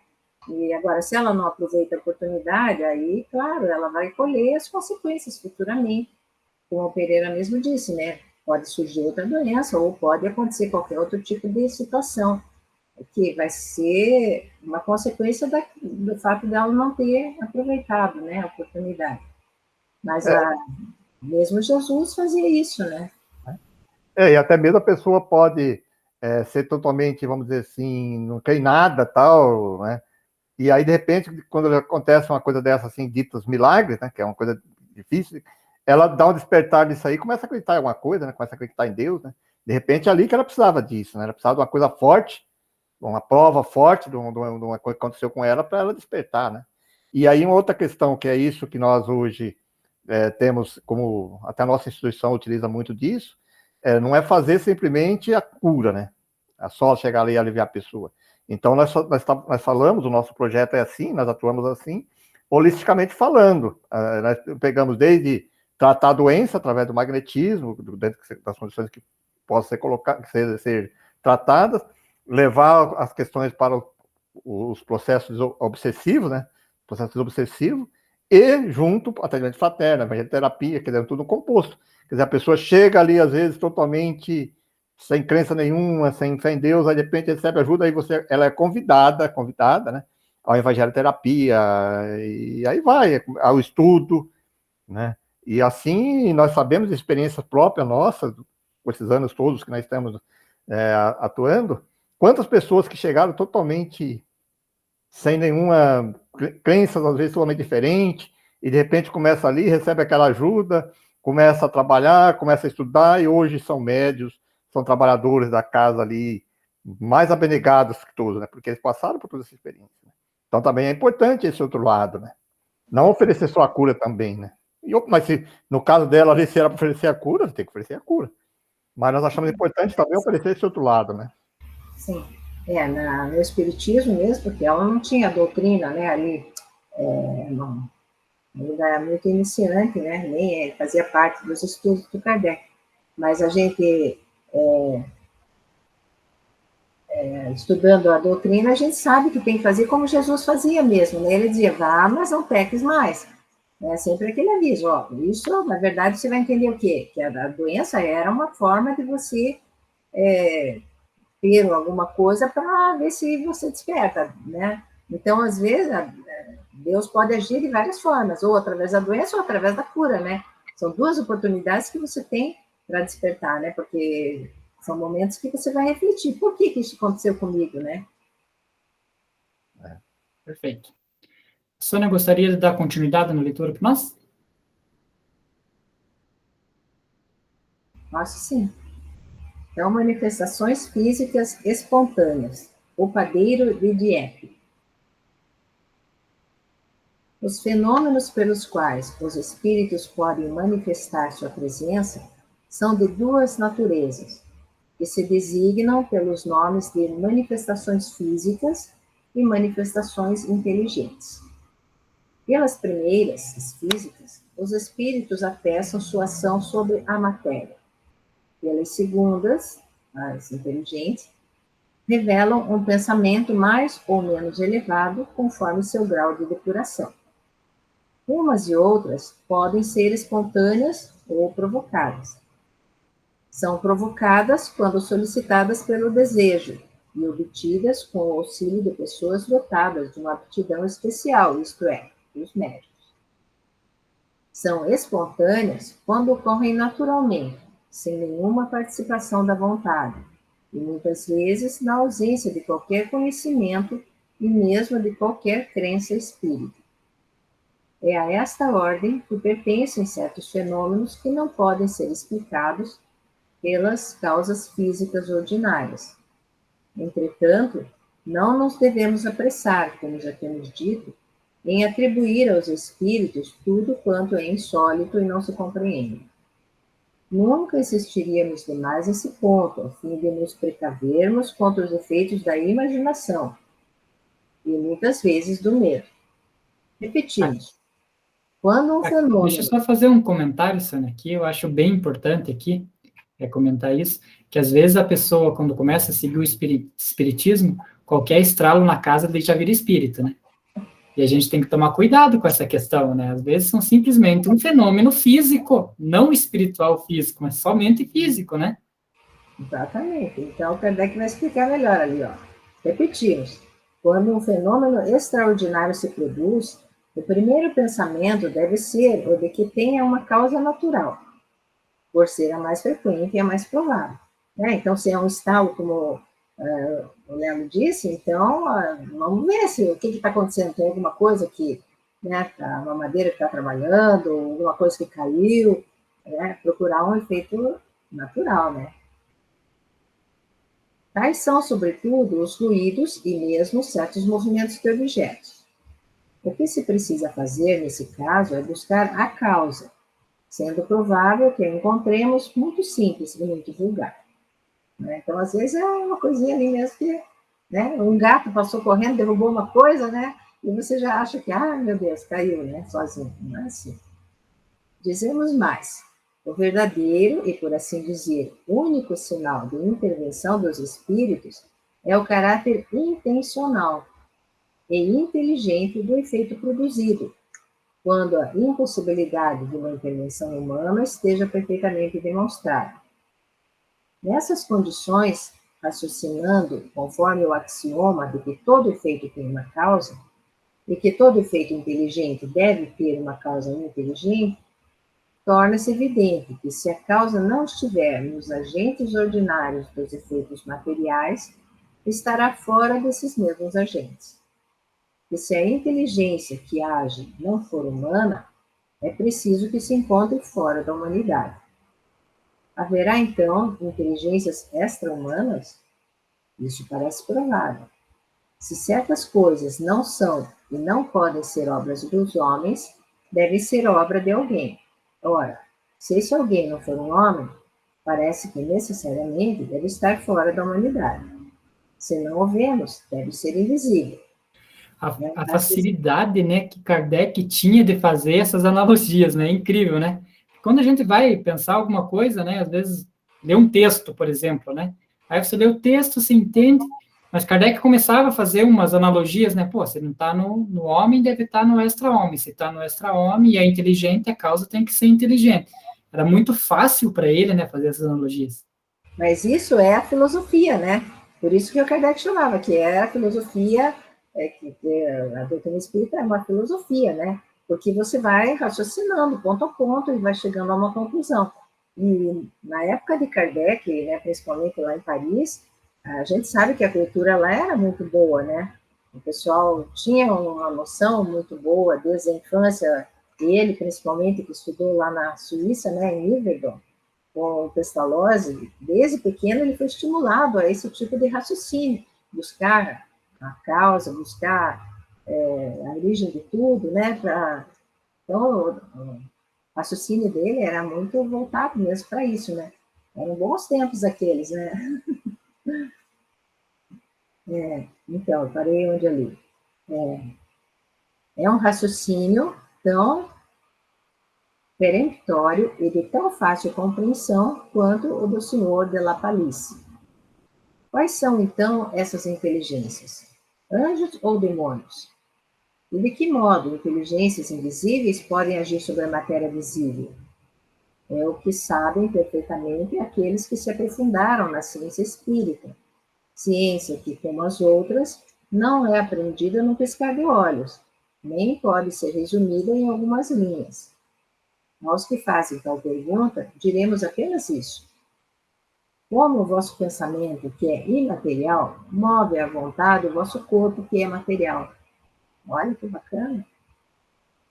E agora, se ela não aproveita a oportunidade, aí, claro, ela vai colher as consequências futuramente. Como o Pereira mesmo disse, né? Pode surgir outra doença ou pode acontecer qualquer outro tipo de situação, que vai ser uma consequência do fato dela não ter aproveitado, né, a oportunidade. Mas mesmo Jesus fazia isso, né? E até mesmo a pessoa pode ser totalmente, vamos dizer assim, não tem nada, tal, né? E aí, de repente, quando acontece uma coisa dessa, assim, ditos milagres, né, que é uma coisa difícil, ela dá um despertar disso aí, começa a acreditar em alguma coisa, né, começa a acreditar em Deus, né? De repente, é ali que ela precisava disso, né? Ela precisava de uma coisa forte, uma prova forte de uma coisa que aconteceu com ela para ela despertar, né? E aí, uma outra questão, que é isso que nós hoje temos, como até a nossa instituição utiliza muito disso, não é fazer simplesmente a cura, né? É só chegar ali e aliviar a pessoa. Então, nós falamos, o nosso projeto é assim, nós atuamos assim, holisticamente falando. Nós pegamos desde tratar a doença através do magnetismo, dentro das condições que possam ser tratadas, levar as questões para os processos obsessivos, né? Processos obsessivos, e junto atendimento fraterno, evangeliterapia, quer dizer, tudo composto. Quer dizer, a pessoa chega ali, às vezes, totalmente sem crença nenhuma, sem fé em Deus, aí de repente recebe ajuda, aí ela é convidada, né, ao evangeliterapia, e aí vai, ao estudo, né, e assim nós sabemos de experiência própria nossa, com esses anos todos que nós estamos atuando, quantas pessoas que chegaram totalmente sem nenhuma crença, às vezes totalmente diferente, e de repente começa ali, recebe aquela ajuda, começa a trabalhar, começa a estudar, e hoje são médios, são trabalhadores da casa ali, mais abnegados que todos, né? Porque eles passaram por toda essa experiência. Né? Então também é importante esse outro lado, né? Não oferecer só a cura também, né? Mas no caso dela, ali, se era para oferecer a cura, tem que oferecer a cura. Mas nós achamos importante também oferecer esse outro lado, né? Sim. No Espiritismo mesmo, porque ela não tinha doutrina, né, ali, não, ainda era muito iniciante, né, nem fazia parte dos estudos do Kardec. Mas a gente, estudando a doutrina, a gente sabe que tem que fazer como Jesus fazia mesmo, né? Ele dizia, vá, mas não peques mais. É sempre aquele aviso, ó, isso, na verdade, você vai entender o quê? Que a doença era uma forma de você ter alguma coisa para ver se você desperta, né? Então, às vezes, Deus pode agir de várias formas, ou através da doença ou através da cura, né? São duas oportunidades que você tem para despertar, né? Porque são momentos que você vai refletir. Por que isso aconteceu comigo, né? Perfeito. A Sônia gostaria de dar continuidade na leitura para nós? Acho sim. Então, manifestações físicas espontâneas. O padeiro de Dieppe. Os fenômenos pelos quais os espíritos podem manifestar sua presença são de duas naturezas, que se designam pelos nomes de manifestações físicas e manifestações inteligentes. Pelas primeiras, as físicas, os espíritos atestam sua ação sobre a matéria. Pelas segundas, as inteligentes, revelam um pensamento mais ou menos elevado conforme seu grau de depuração. Umas e outras podem ser espontâneas ou provocadas. São provocadas quando solicitadas pelo desejo e obtidas com o auxílio de pessoas dotadas de uma aptidão especial, isto é, os médicos. São espontâneas quando ocorrem naturalmente, sem nenhuma participação da vontade, e muitas vezes na ausência de qualquer conhecimento e mesmo de qualquer crença espírita. É a esta ordem que pertencem certos fenômenos que não podem ser explicados pelas causas físicas ordinárias. Entretanto, não nos devemos apressar, como já temos dito, em atribuir aos espíritos tudo quanto é insólito e não se compreende. Nunca insistiríamos demais nesse ponto, a fim de nos precavermos contra os efeitos da imaginação e muitas vezes do medo. Repetimos. Quando um fenômeno... Deixa eu só fazer um comentário, Sônia, aqui, eu acho bem importante aqui, comentar isso, que às vezes a pessoa, quando começa a seguir o espiritismo, qualquer estralo na casa ele já vira espírita, né? E a gente tem que tomar cuidado com essa questão, né? Às vezes são simplesmente um fenômeno físico, não espiritual físico, mas somente físico, né? Exatamente. Então, o Kardec vai explicar melhor ali, ó. Repetimos. Quando um fenômeno extraordinário se produz, o primeiro pensamento deve ser o de que tenha uma causa natural, por ser a mais frequente e a mais provável. Né? Então, se é um estalo, como o Lelo disse, então, vamos ver se o que está acontecendo. Tem alguma coisa que, né, uma madeira que está trabalhando, alguma coisa que caiu, né? Procurar um efeito natural, né? Tais são, sobretudo, os ruídos e mesmo certos movimentos de objetos. O que se precisa fazer, nesse caso, é buscar a causa, sendo provável que a encontremos muito simples e muito vulgar. Né? Então, às vezes, é uma coisinha ali mesmo que, né, um gato passou correndo, derrubou uma coisa, né, e você já acha que, meu Deus, caiu, né, sozinho. Não é assim. Dizemos mais. O verdadeiro e, por assim dizer, único sinal de intervenção dos espíritos é o caráter intencional e inteligente do efeito produzido, quando a impossibilidade de uma intervenção humana esteja perfeitamente demonstrada. Nessas condições, raciocinando conforme o axioma de que todo efeito tem uma causa, e que todo efeito inteligente deve ter uma causa inteligente, torna-se evidente que se a causa não estiver nos agentes ordinários dos efeitos materiais, estará fora desses mesmos agentes. E se a inteligência que age não for humana, é preciso que se encontre fora da humanidade. Haverá, então, inteligências extra-humanas? Isso parece provável. Se certas coisas não são e não podem ser obras dos homens, devem ser obra de alguém. Ora, se esse alguém não for um homem, parece que necessariamente deve estar fora da humanidade. Se não o vemos, deve ser invisível. A facilidade, né, que Kardec tinha de fazer essas analogias, né, é incrível, né? Quando a gente vai pensar alguma coisa, né, às vezes, lê um texto, por exemplo, né, aí você lê o texto, você entende, mas Kardec começava a fazer umas analogias, né, pô, se não está no homem, deve estar no extra-homem, se está no extra-homem e é inteligente, a causa tem que ser inteligente. Era muito fácil para ele, né, fazer essas analogias. Mas isso é a filosofia, né? Por isso que o Kardec chamava, que é a filosofia, a doutrina espírita é uma filosofia, né? Porque você vai raciocinando ponto a ponto e vai chegando a uma conclusão. E na época de Kardec, né, principalmente lá em Paris, a gente sabe que a cultura lá era muito boa, né? O pessoal tinha uma noção muito boa desde a infância, ele principalmente, que estudou lá na Suíça, né, em Yverdon, com o Pestalozzi, desde pequeno ele foi estimulado a esse tipo de raciocínio, buscar a causa, buscar a origem de tudo, né? Então, o raciocínio dele era muito voltado mesmo para isso, né? Eram bons tempos aqueles, né? Então, eu parei onde ali. É um raciocínio tão peremptório e de tão fácil compreensão quanto o do senhor de La Palice. Quais são, então, essas inteligências? Anjos ou demônios? E de que modo inteligências invisíveis podem agir sobre a matéria visível? É o que sabem perfeitamente aqueles que se aprofundaram na ciência espírita. Ciência que, como as outras, não é aprendida num piscar de olhos, nem pode ser resumida em algumas linhas. Aos que fazem tal pergunta, diremos apenas isso. Como o vosso pensamento, que é imaterial, move à vontade o vosso corpo, que é material. Olha que bacana.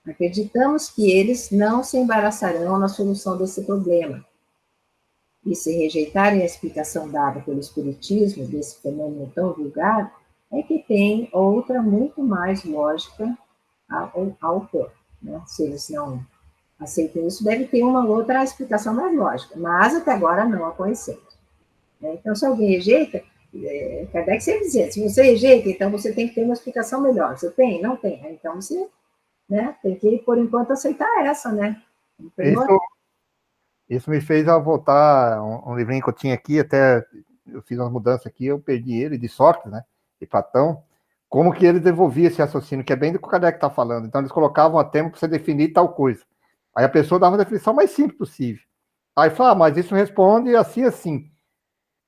Acreditamos que eles não se embaraçarão na solução desse problema. E se rejeitarem a explicação dada pelo Espiritismo desse fenômeno tão vulgar, é que tem outra muito mais lógica ao pôr. Né? Se eles não aceitam isso, deve ter uma outra explicação mais lógica, mas até agora não a conhecemos. Então, se alguém rejeita, Kardec sempre dizia, se você rejeita, então você tem que ter uma explicação melhor. Você tem? Não tem. Então, você tem que, por enquanto, aceitar essa, né? Isso me fez voltar um livrinho que eu tinha aqui, até eu fiz uma mudança aqui, eu perdi ele, de sorte, né? De Platão, como que ele desenvolvia esse raciocínio, que é bem do que o Kardec está falando. Então, eles colocavam a tempo para você definir tal coisa. Aí a pessoa dava uma definição mais simples possível. Aí fala, mas isso responde assim, assim.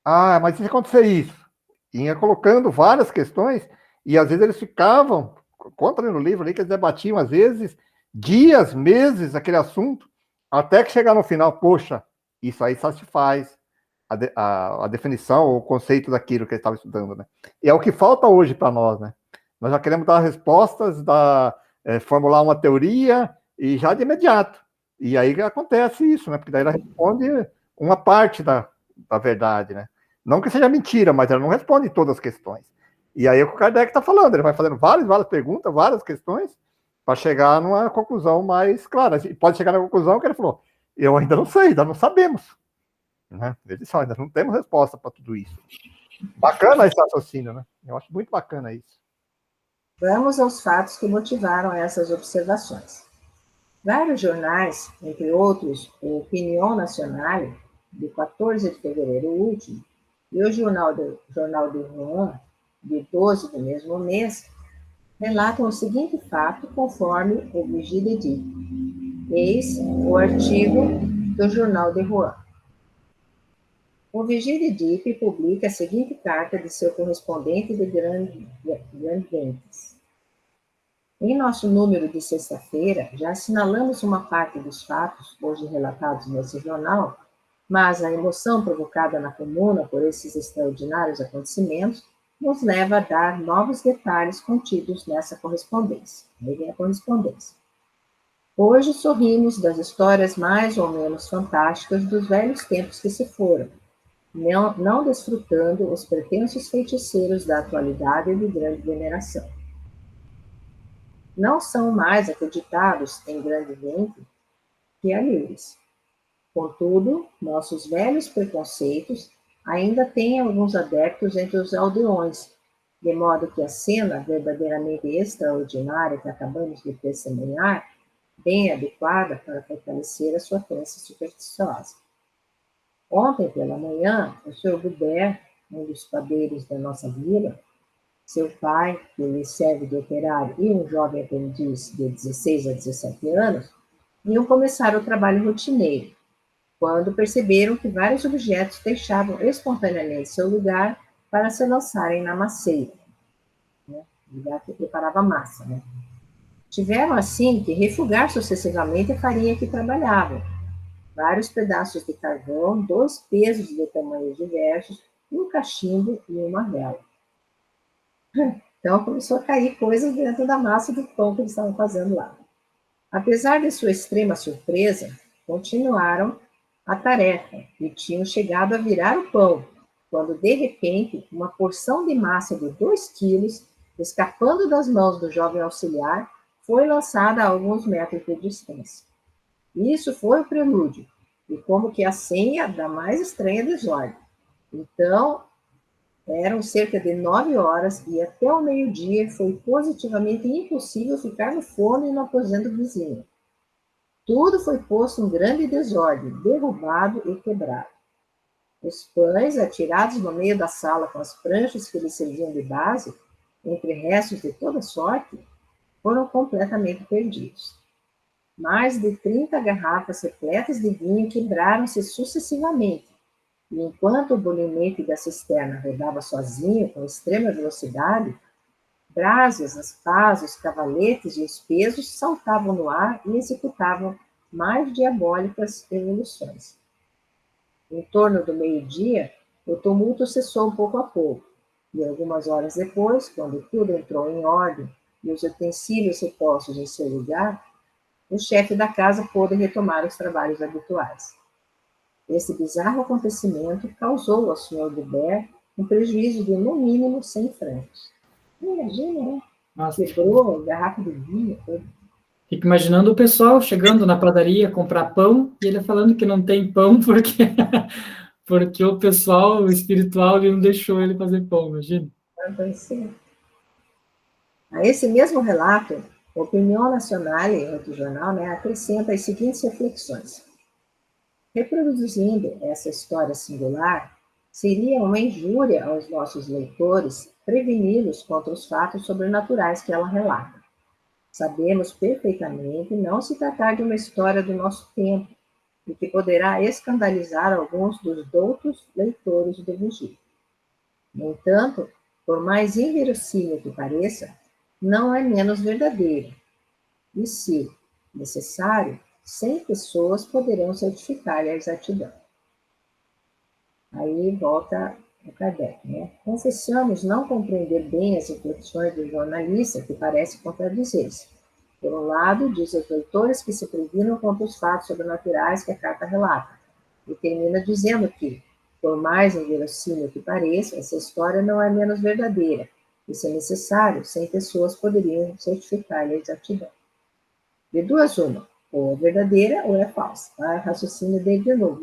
Ah, mas e se acontecer isso? E ia colocando várias questões, e às vezes eles ficavam, conta no livro ali, que eles debatiam, às vezes, dias, meses, aquele assunto, até que chegar no final, poxa, isso aí satisfaz a definição, o conceito daquilo que eles estavam estudando, né? E é o que falta hoje para nós, né? Nós já queremos dar respostas, formular uma teoria, e já de imediato. E aí acontece isso, né? Porque daí ela responde uma parte da verdade, né? Não que seja mentira, mas ela não responde todas as questões. E aí é o que o Kardec está falando, ele vai fazendo várias perguntas, várias questões, para chegar numa conclusão mais clara. E pode chegar na conclusão que ele falou, eu ainda não sei, ainda não sabemos. Né? Ele disse, ainda não temos resposta para tudo isso. Bacana esse raciocínio, né? Eu acho muito bacana isso. Vamos aos fatos que motivaram essas observações. Vários jornais, entre outros o Opinião Nacional, de 14 de fevereiro último, e o Jornal de Rouen, de 12 do mesmo mês, relatam o seguinte fato conforme o Vigile dit. Eis o artigo do Jornal de Rouen. O Vigile dit publica a seguinte carta de seu correspondente de Grandes. Em nosso número de sexta-feira, já assinalamos uma parte dos fatos hoje relatados nesse jornal, mas a emoção provocada na comuna por esses extraordinários acontecimentos nos leva a dar novos detalhes contidos nessa correspondência. Aí vem a correspondência. Hoje sorrimos das histórias mais ou menos fantásticas dos velhos tempos que se foram, não desfrutando os pretensos feiticeiros da atualidade de grande veneração. Não são mais acreditados em grande gente que alheios. Contudo, nossos velhos preconceitos ainda têm alguns adeptos entre os aldeões, de modo que a cena verdadeiramente extraordinária que acabamos de testemunhar, bem adequada para fortalecer a sua crença supersticiosa. Ontem pela manhã, o Sr. Goubert, um dos padeiros da nossa vila, seu pai, que lhe serve de operário, e um jovem aprendiz de 16 a 17 anos, iam começar o trabalho rotineiro, quando perceberam que vários objetos deixavam espontaneamente seu lugar para se lançarem na macieira, né? Lugar que preparava massa, né? Tiveram, assim, que refugar sucessivamente a farinha que trabalhavam. Vários pedaços de carvão, 2 pesos de tamanhos diversos, um cachimbo e uma vela. Então, começou a cair coisas dentro da massa do pão que eles estavam fazendo lá. Apesar de sua extrema surpresa, continuaram a tarefa e tinham chegado a virar o pão, quando, de repente, uma porção de massa de 2 quilos, escapando das mãos do jovem auxiliar, foi lançada a alguns metros de distância. Isso foi o prelúdio, e como que a senha da mais estranha desordem. Então, Eram cerca de 9 horas e até o meio-dia foi positivamente impossível ficar no forno e no aposento vizinho. Tudo foi posto em grande desordem, derrubado e quebrado. Os pães, atirados no meio da sala com as pranchas que lhes serviam de base, entre restos de toda sorte, foram completamente perdidos. Mais de 30 garrafas repletas de vinho quebraram-se sucessivamente, e enquanto o bolinete da cisterna rodava sozinho com extrema velocidade, brasas, as pás, os cavaletes e os pesos saltavam no ar e executavam mais diabólicas evoluções. Em torno do meio-dia, o tumulto cessou pouco a pouco, e algumas horas depois, quando tudo entrou em ordem e os utensílios repostos em seu lugar, o chefe da casa pôde retomar os trabalhos habituais. Esse bizarro acontecimento causou ao Sr. Dubert um prejuízo de, no mínimo, 100 francos. Imagina, né? Nossa, Quebrou a garrafa de vinho. fico imaginando o pessoal chegando na padaria comprar pão e ele falando que não tem pão porque, porque o pessoal espiritual ele não deixou ele fazer pão, imagina. A esse mesmo relato, Opinião Nacional, em outro jornal, acrescenta as seguintes reflexões. Reproduzindo essa história singular, seria uma injúria aos nossos leitores preveni-los contra os fatos sobrenaturais que ela relata. Sabemos perfeitamente não se tratar de uma história do nosso tempo, e que poderá escandalizar alguns dos doutos leitores do Evangelho. No entanto, por mais inverossímil que pareça, não é menos verdadeira. E, se necessário, 100 pessoas poderão certificar-lhe a exatidão. Aí volta o Kardec, Confessamos não compreender bem as reflexões do jornalista, que parece contradizer-se. Por um lado, diz aos leitores que se previnam contra os fatos sobrenaturais que a carta relata, e termina dizendo que, por mais inverossímil que pareça, essa história não é menos verdadeira, e, se necessário, 100 pessoas poderiam certificar-lhe a exatidão. De duas, uma, ou é verdadeira ou é falsa. Raciocínio dele de novo,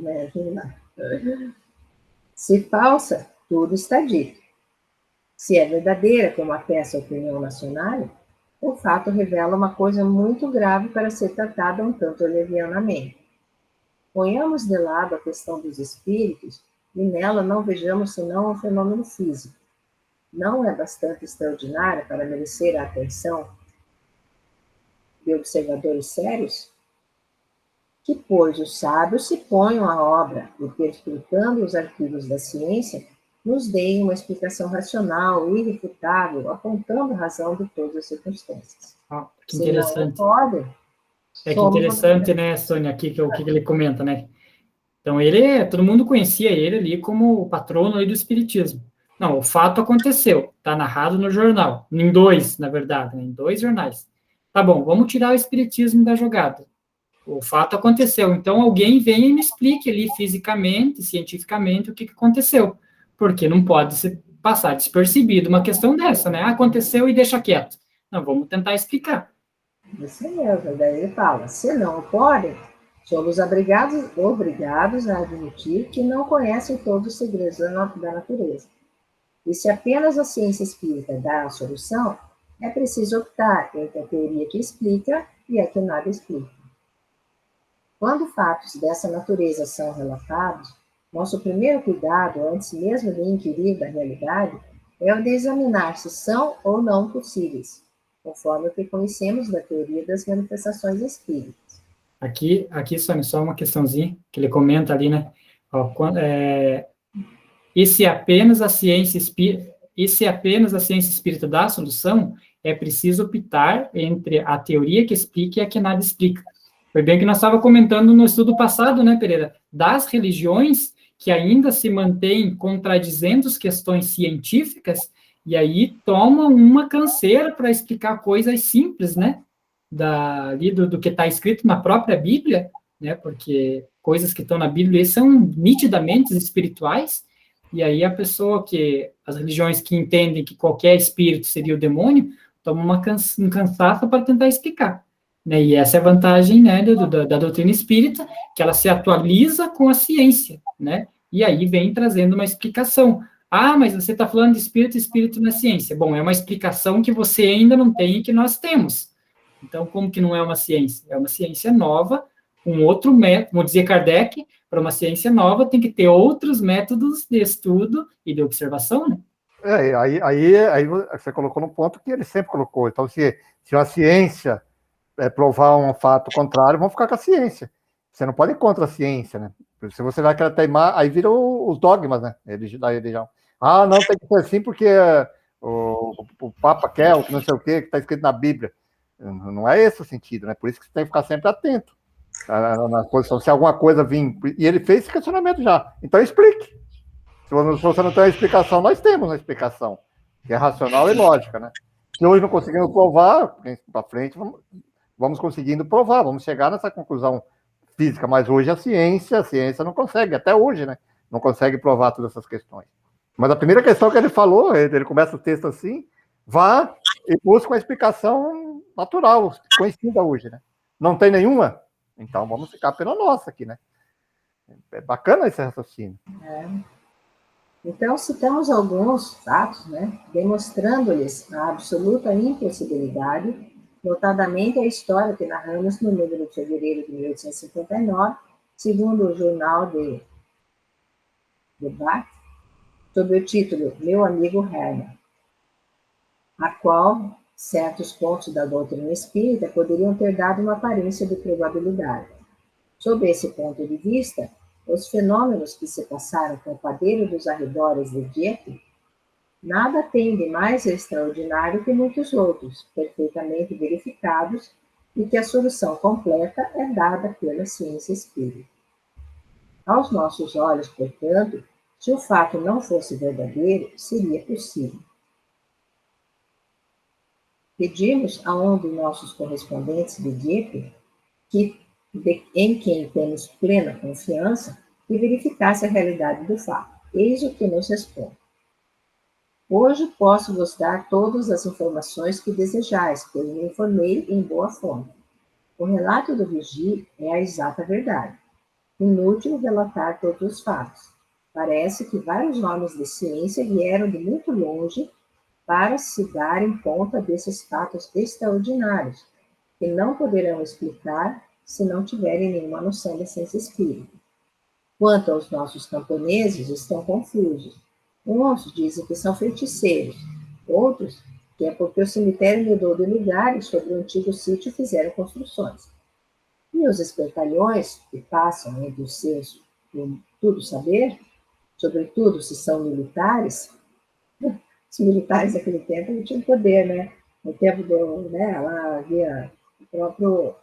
Se falsa, tudo está dito. Se é verdadeira, como atesta a Opinião Nacional, o fato revela uma coisa muito grave para ser tratada um tanto levianamente. Ponhamos de lado a questão dos espíritos e nela não vejamos senão um fenômeno físico. Não é bastante extraordinária para merecer a atenção de observadores sérios? Que, pois, os sábios se ponham à obra e, perscrutando os arquivos da ciência, nos deem uma explicação racional e irrefutável, apontando a razão de todas as circunstâncias. Que interessante. Se não podem, que interessante, né, Sônia, aqui que ele comenta, né? Então, todo mundo conhecia ele ali como o patrono aí do espiritismo. Não, o fato aconteceu, está narrado no jornal, em 2, na verdade, em 2 jornais. Tá bom, vamos tirar o espiritismo da jogada. O fato aconteceu, então alguém vem e me explique ali fisicamente, cientificamente, o que aconteceu, porque não pode se passar despercebido uma questão dessa, né? Aconteceu e deixa quieto. Não, vamos tentar explicar. Isso mesmo, daí ele fala, se não podem, somos obrigados a admitir que não conhecem todos os segredos da natureza. E se apenas a ciência espírita dá a solução, é preciso optar entre a teoria que explica e a que nada explica. Quando fatos dessa natureza são relatados, nosso primeiro cuidado, antes mesmo de inquirir da realidade, é o de examinar se são ou não possíveis, conforme o que conhecemos da teoria das manifestações espíritas. Aqui, Sônia, só uma questãozinha, que ele comenta ali, né? E se apenas a ciência espírita dá a solução, é preciso optar entre a teoria que explica e a que nada explica. Foi bem que nós estávamos comentando no estudo passado, né, Pereira? Das religiões que ainda se mantêm contradizendo as questões científicas, e aí tomam uma canseira para explicar coisas simples, né? Do que está escrito na própria Bíblia, né? Porque coisas que estão na Bíblia são nitidamente espirituais, e aí as religiões que entendem que qualquer espírito seria o demônio, tomam um cansaço para tentar explicar. Né? E essa é a vantagem, né, da doutrina espírita, que ela se atualiza com a ciência, né? E aí vem trazendo uma explicação. Ah, mas você está falando de espírito na ciência. Bom, é uma explicação que você ainda não tem e que nós temos. Então, como que não é uma ciência? É uma ciência nova, um outro método, como dizia Kardec, para uma ciência nova tem que ter outros métodos de estudo e de observação, né? Aí você colocou no ponto que ele sempre colocou. Então, se a ciência provar um fato contrário, vão ficar com a ciência. Você não pode ir contra a ciência, né? Se você vai querer teimar, aí viram os dogmas, né? Da religião. Ah, não, tem que ser assim porque o Papa quer, ou não sei o quê, que está escrito na Bíblia. Não é esse o sentido, né? Por isso que você tem que ficar sempre atento na posição. Se alguma coisa vir... E ele fez esse questionamento já. Então, explique. Se você não tem uma explicação, nós temos uma explicação, que é racional e lógica, né? Se hoje não conseguimos provar, para frente, vamos conseguindo provar, vamos chegar nessa conclusão física, mas hoje a ciência não consegue, até hoje, né? Não consegue provar todas essas questões. Mas a primeira questão que ele falou, ele começa o texto assim, vá e busca uma explicação natural, conhecida hoje, né? Não tem nenhuma? Então vamos ficar pela nossa aqui, né? É bacana esse raciocínio. Então, citamos alguns fatos, né, demonstrando-lhes a absoluta impossibilidade, notadamente a história que narramos no número de fevereiro de 1859, segundo o jornal de Debate, sob o título Meu Amigo Hermann, a qual certos pontos da doutrina espírita poderiam ter dado uma aparência de probabilidade. Sob esse ponto de vista, os fenômenos que se passaram com o padeiro dos arredores de Dieppe nada têm de mais extraordinário que muitos outros, perfeitamente verificados, e que a solução completa é dada pela ciência espírita. Aos nossos olhos, portanto, se o fato não fosse verdadeiro, seria possível. Pedimos a um dos nossos correspondentes de Dieppe, em quem temos plena confiança, e verificasse a realidade do fato. Eis o que nos responde. Hoje posso vos dar todas as informações que desejais, pois me informei em boa fonte. O relato do Vigie é a exata verdade. Inútil relatar todos os fatos. Parece que vários homens de ciência vieram de muito longe para se darem conta desses fatos extraordinários, que não poderão explicar se não tiverem nenhuma noção da ciência espírita. Quanto aos nossos camponeses, estão confusos. Uns dizem que são feiticeiros, outros que é porque o cemitério mudou de lugar e sobre o antigo sítio fizeram construções. E os espertalhões, que passam entre os seus por tudo saber, sobretudo se são militares, os militares daquele tempo não tinham poder, né? No tempo lá havia o próprio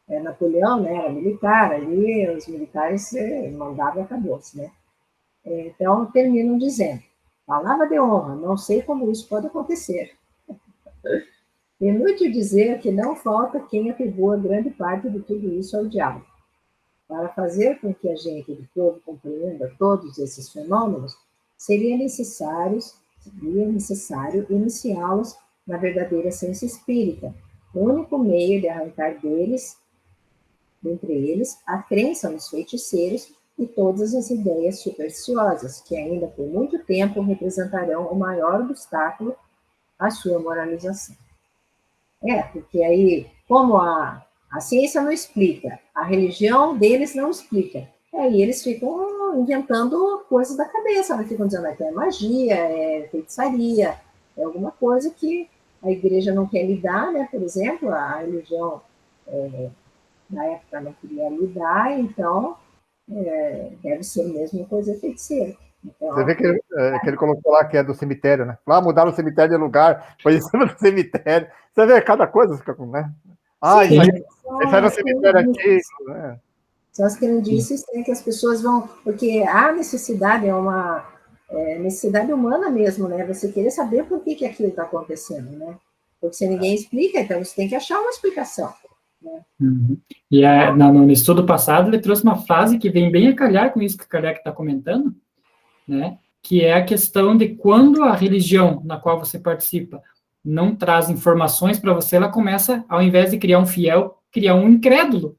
Napoleão, né, era militar, ali os militares mandavam e acabou-se, né? Então, terminam dizendo, palavra de honra, não sei como isso pode acontecer. Inútil dizer que não falta quem atribua grande parte de tudo isso ao diabo. Para fazer com que a gente do povo compreenda todos esses fenômenos, seria necessário iniciá-los na verdadeira ciência espírita, o único meio de arrancar dentre eles, a crença nos feiticeiros e todas as ideias supersticiosas, que ainda por muito tempo representarão o maior obstáculo à sua moralização. Porque aí, como a ciência não explica, a religião deles não explica, aí eles ficam inventando coisas da cabeça, né? Ficam dizendo que é magia, é feitiçaria, é alguma coisa que a igreja não quer lidar, né? Por exemplo, a religião na época não queria lidar, então deve ser mesmo coisa feiticeira. Então, você vê que ele colocou lá que é do cemitério, né? Lá mudaram o cemitério de lugar, foi em cima do cemitério. Você vê cada coisa, né? Sim, isso aí no cemitério antigo, né? São as crendices, né, que as pessoas vão... Porque a necessidade é uma necessidade humana mesmo, né? Você querer saber por que aquilo está acontecendo, né? Porque se ninguém explica, então você tem que achar uma explicação. Né? Uhum. E no estudo passado ele trouxe uma frase que vem bem a calhar com isso que o Kardec está comentando, né? Que é a questão de quando a religião na qual você participa não traz informações para você, ela começa, ao invés de criar um fiel, criar um incrédulo.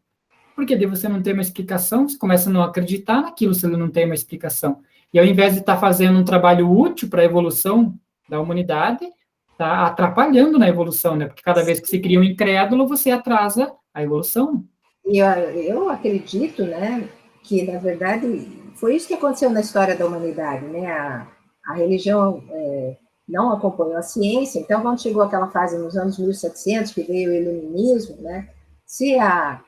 Porque daí você não tem uma explicação, você começa a não acreditar naquilo se ele não tem uma explicação. e ao invés de estar fazendo um trabalho útil para a evolução da humanidade, está atrapalhando na evolução, né? Porque cada vez que se cria um incrédulo, você atrasa a evolução. E eu acredito, né, que, na verdade, foi isso que aconteceu na história da humanidade, né? A religião não acompanhou a ciência, então, quando chegou aquela fase nos anos 1700, que veio o iluminismo, né? Se a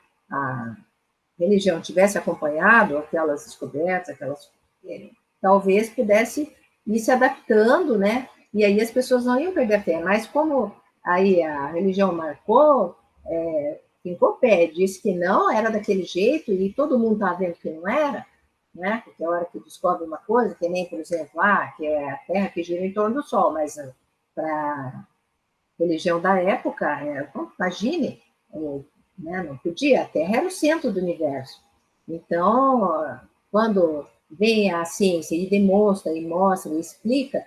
religião tivesse acompanhado aquelas descobertas, talvez pudesse ir se adaptando, né? E aí as pessoas não iam perder a fé. Mas como aí a religião marcou, ficou pé, disse que não, era daquele jeito, e todo mundo estava vendo que não era, né? Porque a hora que descobre uma coisa, que nem, por exemplo, que é a Terra que gira em torno do Sol, mas para a religião da época, imagine, né, não podia, a Terra era o centro do universo. Então, quando vem a ciência e demonstra, e mostra, e explica,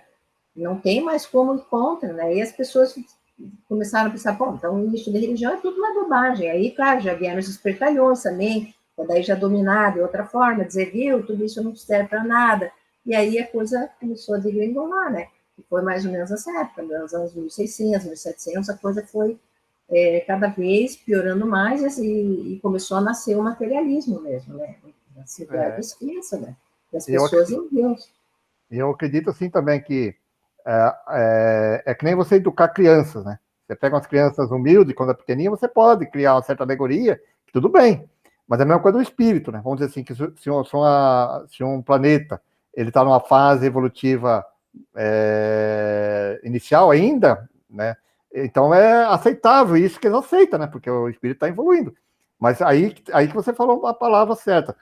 não tem mais como ir contra, né? E as pessoas começaram a pensar, bom, então o nicho da religião é tudo uma bobagem. Aí, claro, já vieram os espertalhões também, daí já dominado de outra forma, dizer, viu, tudo isso não serve para nada. E aí a coisa começou a degringolar, né? E foi mais ou menos nessa época, nos anos 1600, 1700, a coisa foi cada vez piorando mais e começou a nascer o materialismo mesmo, né? Nasceu a descrença, né? Das pessoas em Deus. Eu acredito, assim, também que é que nem você educar crianças, né? Você pega umas crianças humildes, quando é pequenininha, você pode criar uma certa alegoria, tudo bem. Mas é a mesma coisa do espírito, né? Vamos dizer assim, que se um planeta ele está numa fase evolutiva inicial ainda, né? Então é aceitável isso que eles aceitam, né? Porque o espírito está evoluindo. Mas aí que você falou a palavra certa.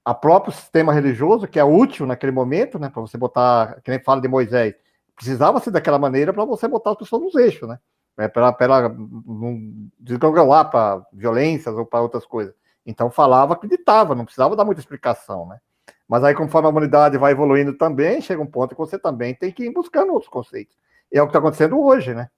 A próprio sistema religioso, que é útil naquele momento, né? Para você botar, que nem fala de Moisés, precisava ser daquela maneira para você botar as pessoas nos eixos, né? Para ela não desgrangular para violências ou para outras coisas. Então falava, acreditava, não precisava dar muita explicação, né? Mas aí, conforme a humanidade vai evoluindo também, chega um ponto que você também tem que ir buscando outros conceitos. E é o que está acontecendo hoje, né?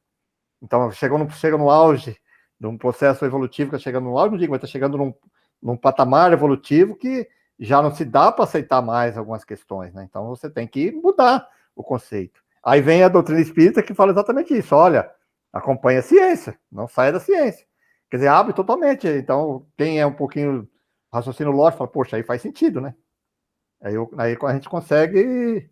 Então, chega no auge de um processo evolutivo, que está chegando no auge, não digo, mas está chegando num patamar evolutivo que já não se dá para aceitar mais algumas questões, né? Então, você tem que mudar o conceito. Aí vem a doutrina espírita que fala exatamente isso. Olha, acompanha a ciência, não saia da ciência. Quer dizer, abre totalmente. Então, quem é um pouquinho raciocínio lógico, fala, poxa, aí faz sentido, né? Aí a gente consegue,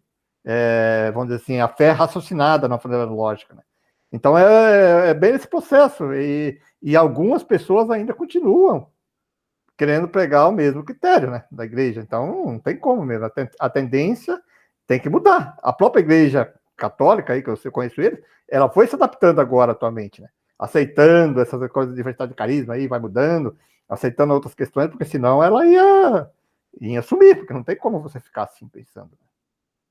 vamos dizer assim, a fé raciocinada na maneira lógica, né? Então, é bem esse processo. E algumas pessoas ainda continuam querendo pregar o mesmo critério, né, da igreja. Então, não tem como mesmo. A tendência tem que mudar. A própria igreja católica, aí, que eu conheço ele, ela foi se adaptando agora, atualmente, né? Aceitando essas coisas de diversidade de carisma aí, vai mudando, aceitando outras questões, porque senão ela ia sumir, porque não tem como você ficar assim pensando.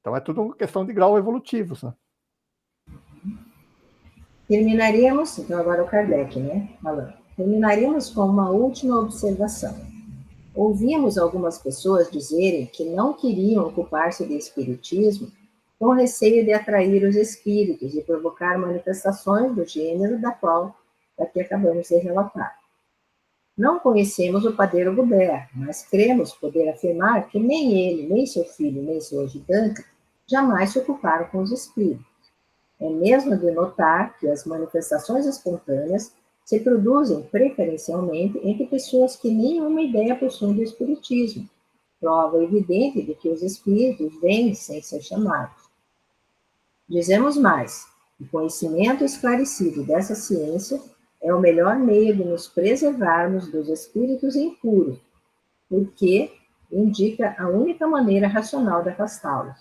Então, é tudo uma questão de grau evolutivos, né? Terminaríamos, então agora o Kardec, né, falando. Terminaríamos com uma última observação. Ouvimos algumas pessoas dizerem que não queriam ocupar-se de espiritismo com receio de atrair os espíritos e provocar manifestações do gênero da que acabamos de relatar. Não conhecemos o padeiro Gubert, mas cremos poder afirmar que nem ele, nem seu filho, nem seu ajudante jamais se ocuparam com os espíritos. É mesmo de notar que as manifestações espontâneas se produzem preferencialmente entre pessoas que nenhuma ideia possuem do espiritismo, prova evidente de que os espíritos vêm sem ser chamados. Dizemos mais, o conhecimento esclarecido dessa ciência é o melhor meio de nos preservarmos dos espíritos impuros, porque indica a única maneira racional de afastá-los.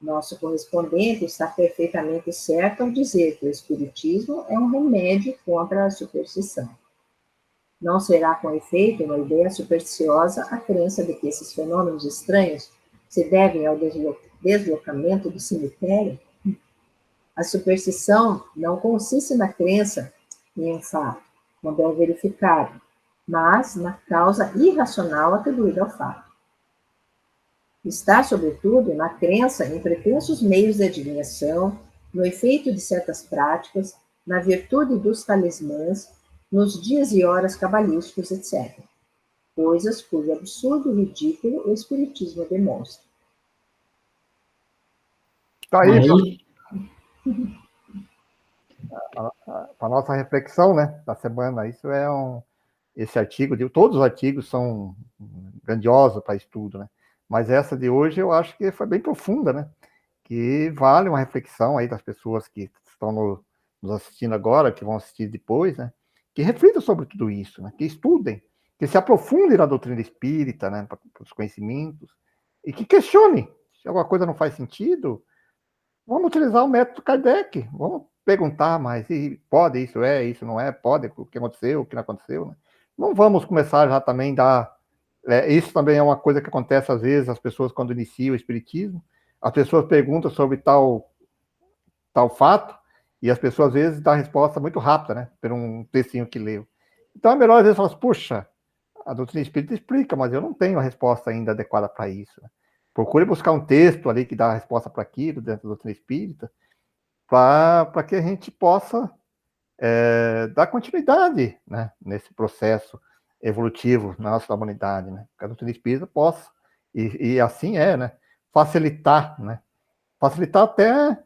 Nosso correspondente está perfeitamente certo ao dizer que o espiritismo é um remédio contra a superstição. Não será, com efeito, uma ideia supersticiosa a crença de que esses fenômenos estranhos se devem ao deslocamento do cemitério? A superstição não consiste na crença em um fato, quando é verificado, mas na causa irracional atribuída ao fato. Está, sobretudo, na crença em pretensos meios de adivinhação, no efeito de certas práticas, na virtude dos talismãs, nos dias e horas cabalísticos, etc. Coisas cujo absurdo e ridículo o espiritismo demonstra. Tá aí, Aí, para a nossa reflexão, né, da semana, esse artigo, todos os artigos são grandiosos para estudo, né, mas essa de hoje eu acho que foi bem profunda, né, que vale uma reflexão aí das pessoas que estão nos assistindo agora, que vão assistir depois, né, que reflitam sobre tudo isso, né, que estudem, que se aprofundem na doutrina espírita, né, para os conhecimentos, e que questionem. Se alguma coisa não faz sentido, vamos utilizar o método Kardec, vamos perguntar, mas pode, isso não é, pode, o que aconteceu, o que não aconteceu, né? Não vamos começar já também dar... isso também é uma coisa que acontece às vezes, as pessoas quando iniciam o espiritismo, as pessoas perguntam sobre tal fato, e as pessoas às vezes dão a resposta muito rápida, né, por um textinho que leu. Então é melhor às vezes falar assim, puxa, a doutrina espírita explica, mas eu não tenho a resposta ainda adequada para isso, né? Procure buscar um texto ali que dá a resposta para aquilo dentro da doutrina espírita, para que a gente possa dar continuidade, né, nesse processo evolutivo na nossa humanidade, né? Que a doutrina espírita possa, e assim né, facilitar, né? Facilitar até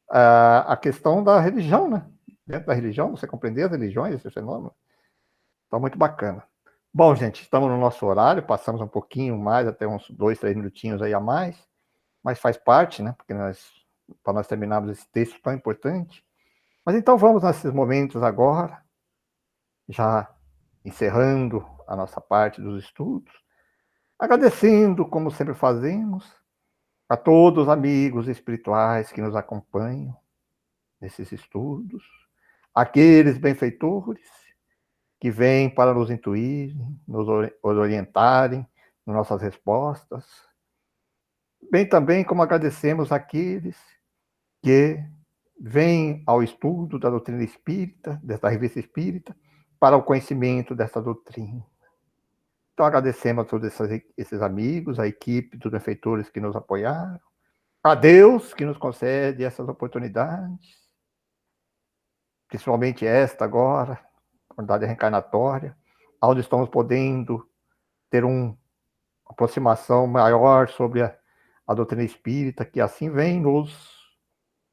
a questão da religião, né? Dentro da religião, você compreender as religiões, esse fenômeno. Então, muito bacana. Bom, gente, estamos no nosso horário, passamos um pouquinho mais, até uns 2, 3 minutinhos aí a mais, mas faz parte, né? Porque para nós terminarmos esse texto tão importante. Mas então vamos nesses momentos agora, já encerrando a nossa parte dos estudos, agradecendo, como sempre fazemos, a todos os amigos espirituais que nos acompanham nesses estudos, aqueles benfeitores que vêm para nos intuir, nos orientarem nas nossas respostas, bem também como agradecemos aqueles que vêm ao estudo da doutrina espírita, desta revista espírita, para o conhecimento dessa doutrina. Então, agradecemos a todos esses amigos, a equipe dos benfeitores que nos apoiaram, a Deus que nos concede essas oportunidades, principalmente esta agora, a oportunidade reencarnatória, onde estamos podendo ter uma aproximação maior sobre a doutrina espírita, que assim vem nos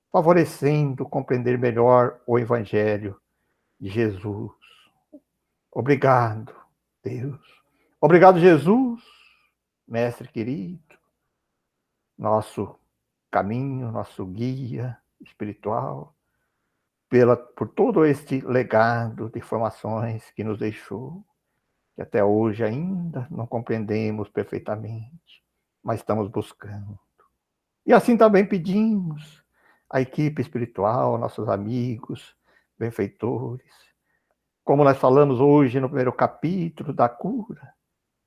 favorecendo compreender melhor o Evangelho de Jesus. Obrigado, Deus. Obrigado, Jesus, mestre querido, nosso caminho, nosso guia espiritual, por todo este legado de informações que nos deixou, que até hoje ainda não compreendemos perfeitamente, mas estamos buscando. E assim também pedimos à equipe espiritual, nossos amigos, benfeitores, como nós falamos hoje no primeiro capítulo da cura,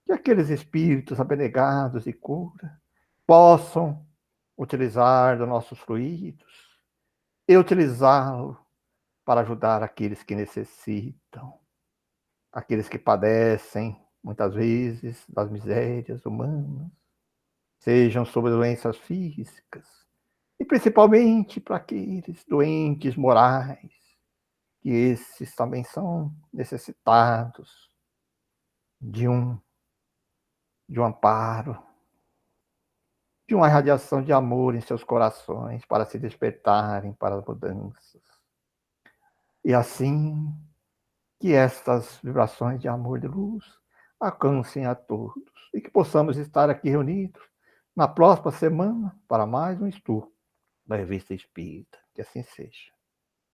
que aqueles espíritos abnegados de cura possam utilizar dos nossos fluidos e utilizá-lo para ajudar aqueles que necessitam, aqueles que padecem, muitas vezes, das misérias humanas, sejam sobre doenças físicas, e principalmente para aqueles doentes morais, que esses também são necessitados de um amparo, de uma irradiação de amor em seus corações, para se despertarem para as mudanças. E assim, que estas vibrações de amor e de luz alcancem a todos e que possamos estar aqui reunidos na próxima semana para mais um estudo da Revista Espírita. Que assim seja.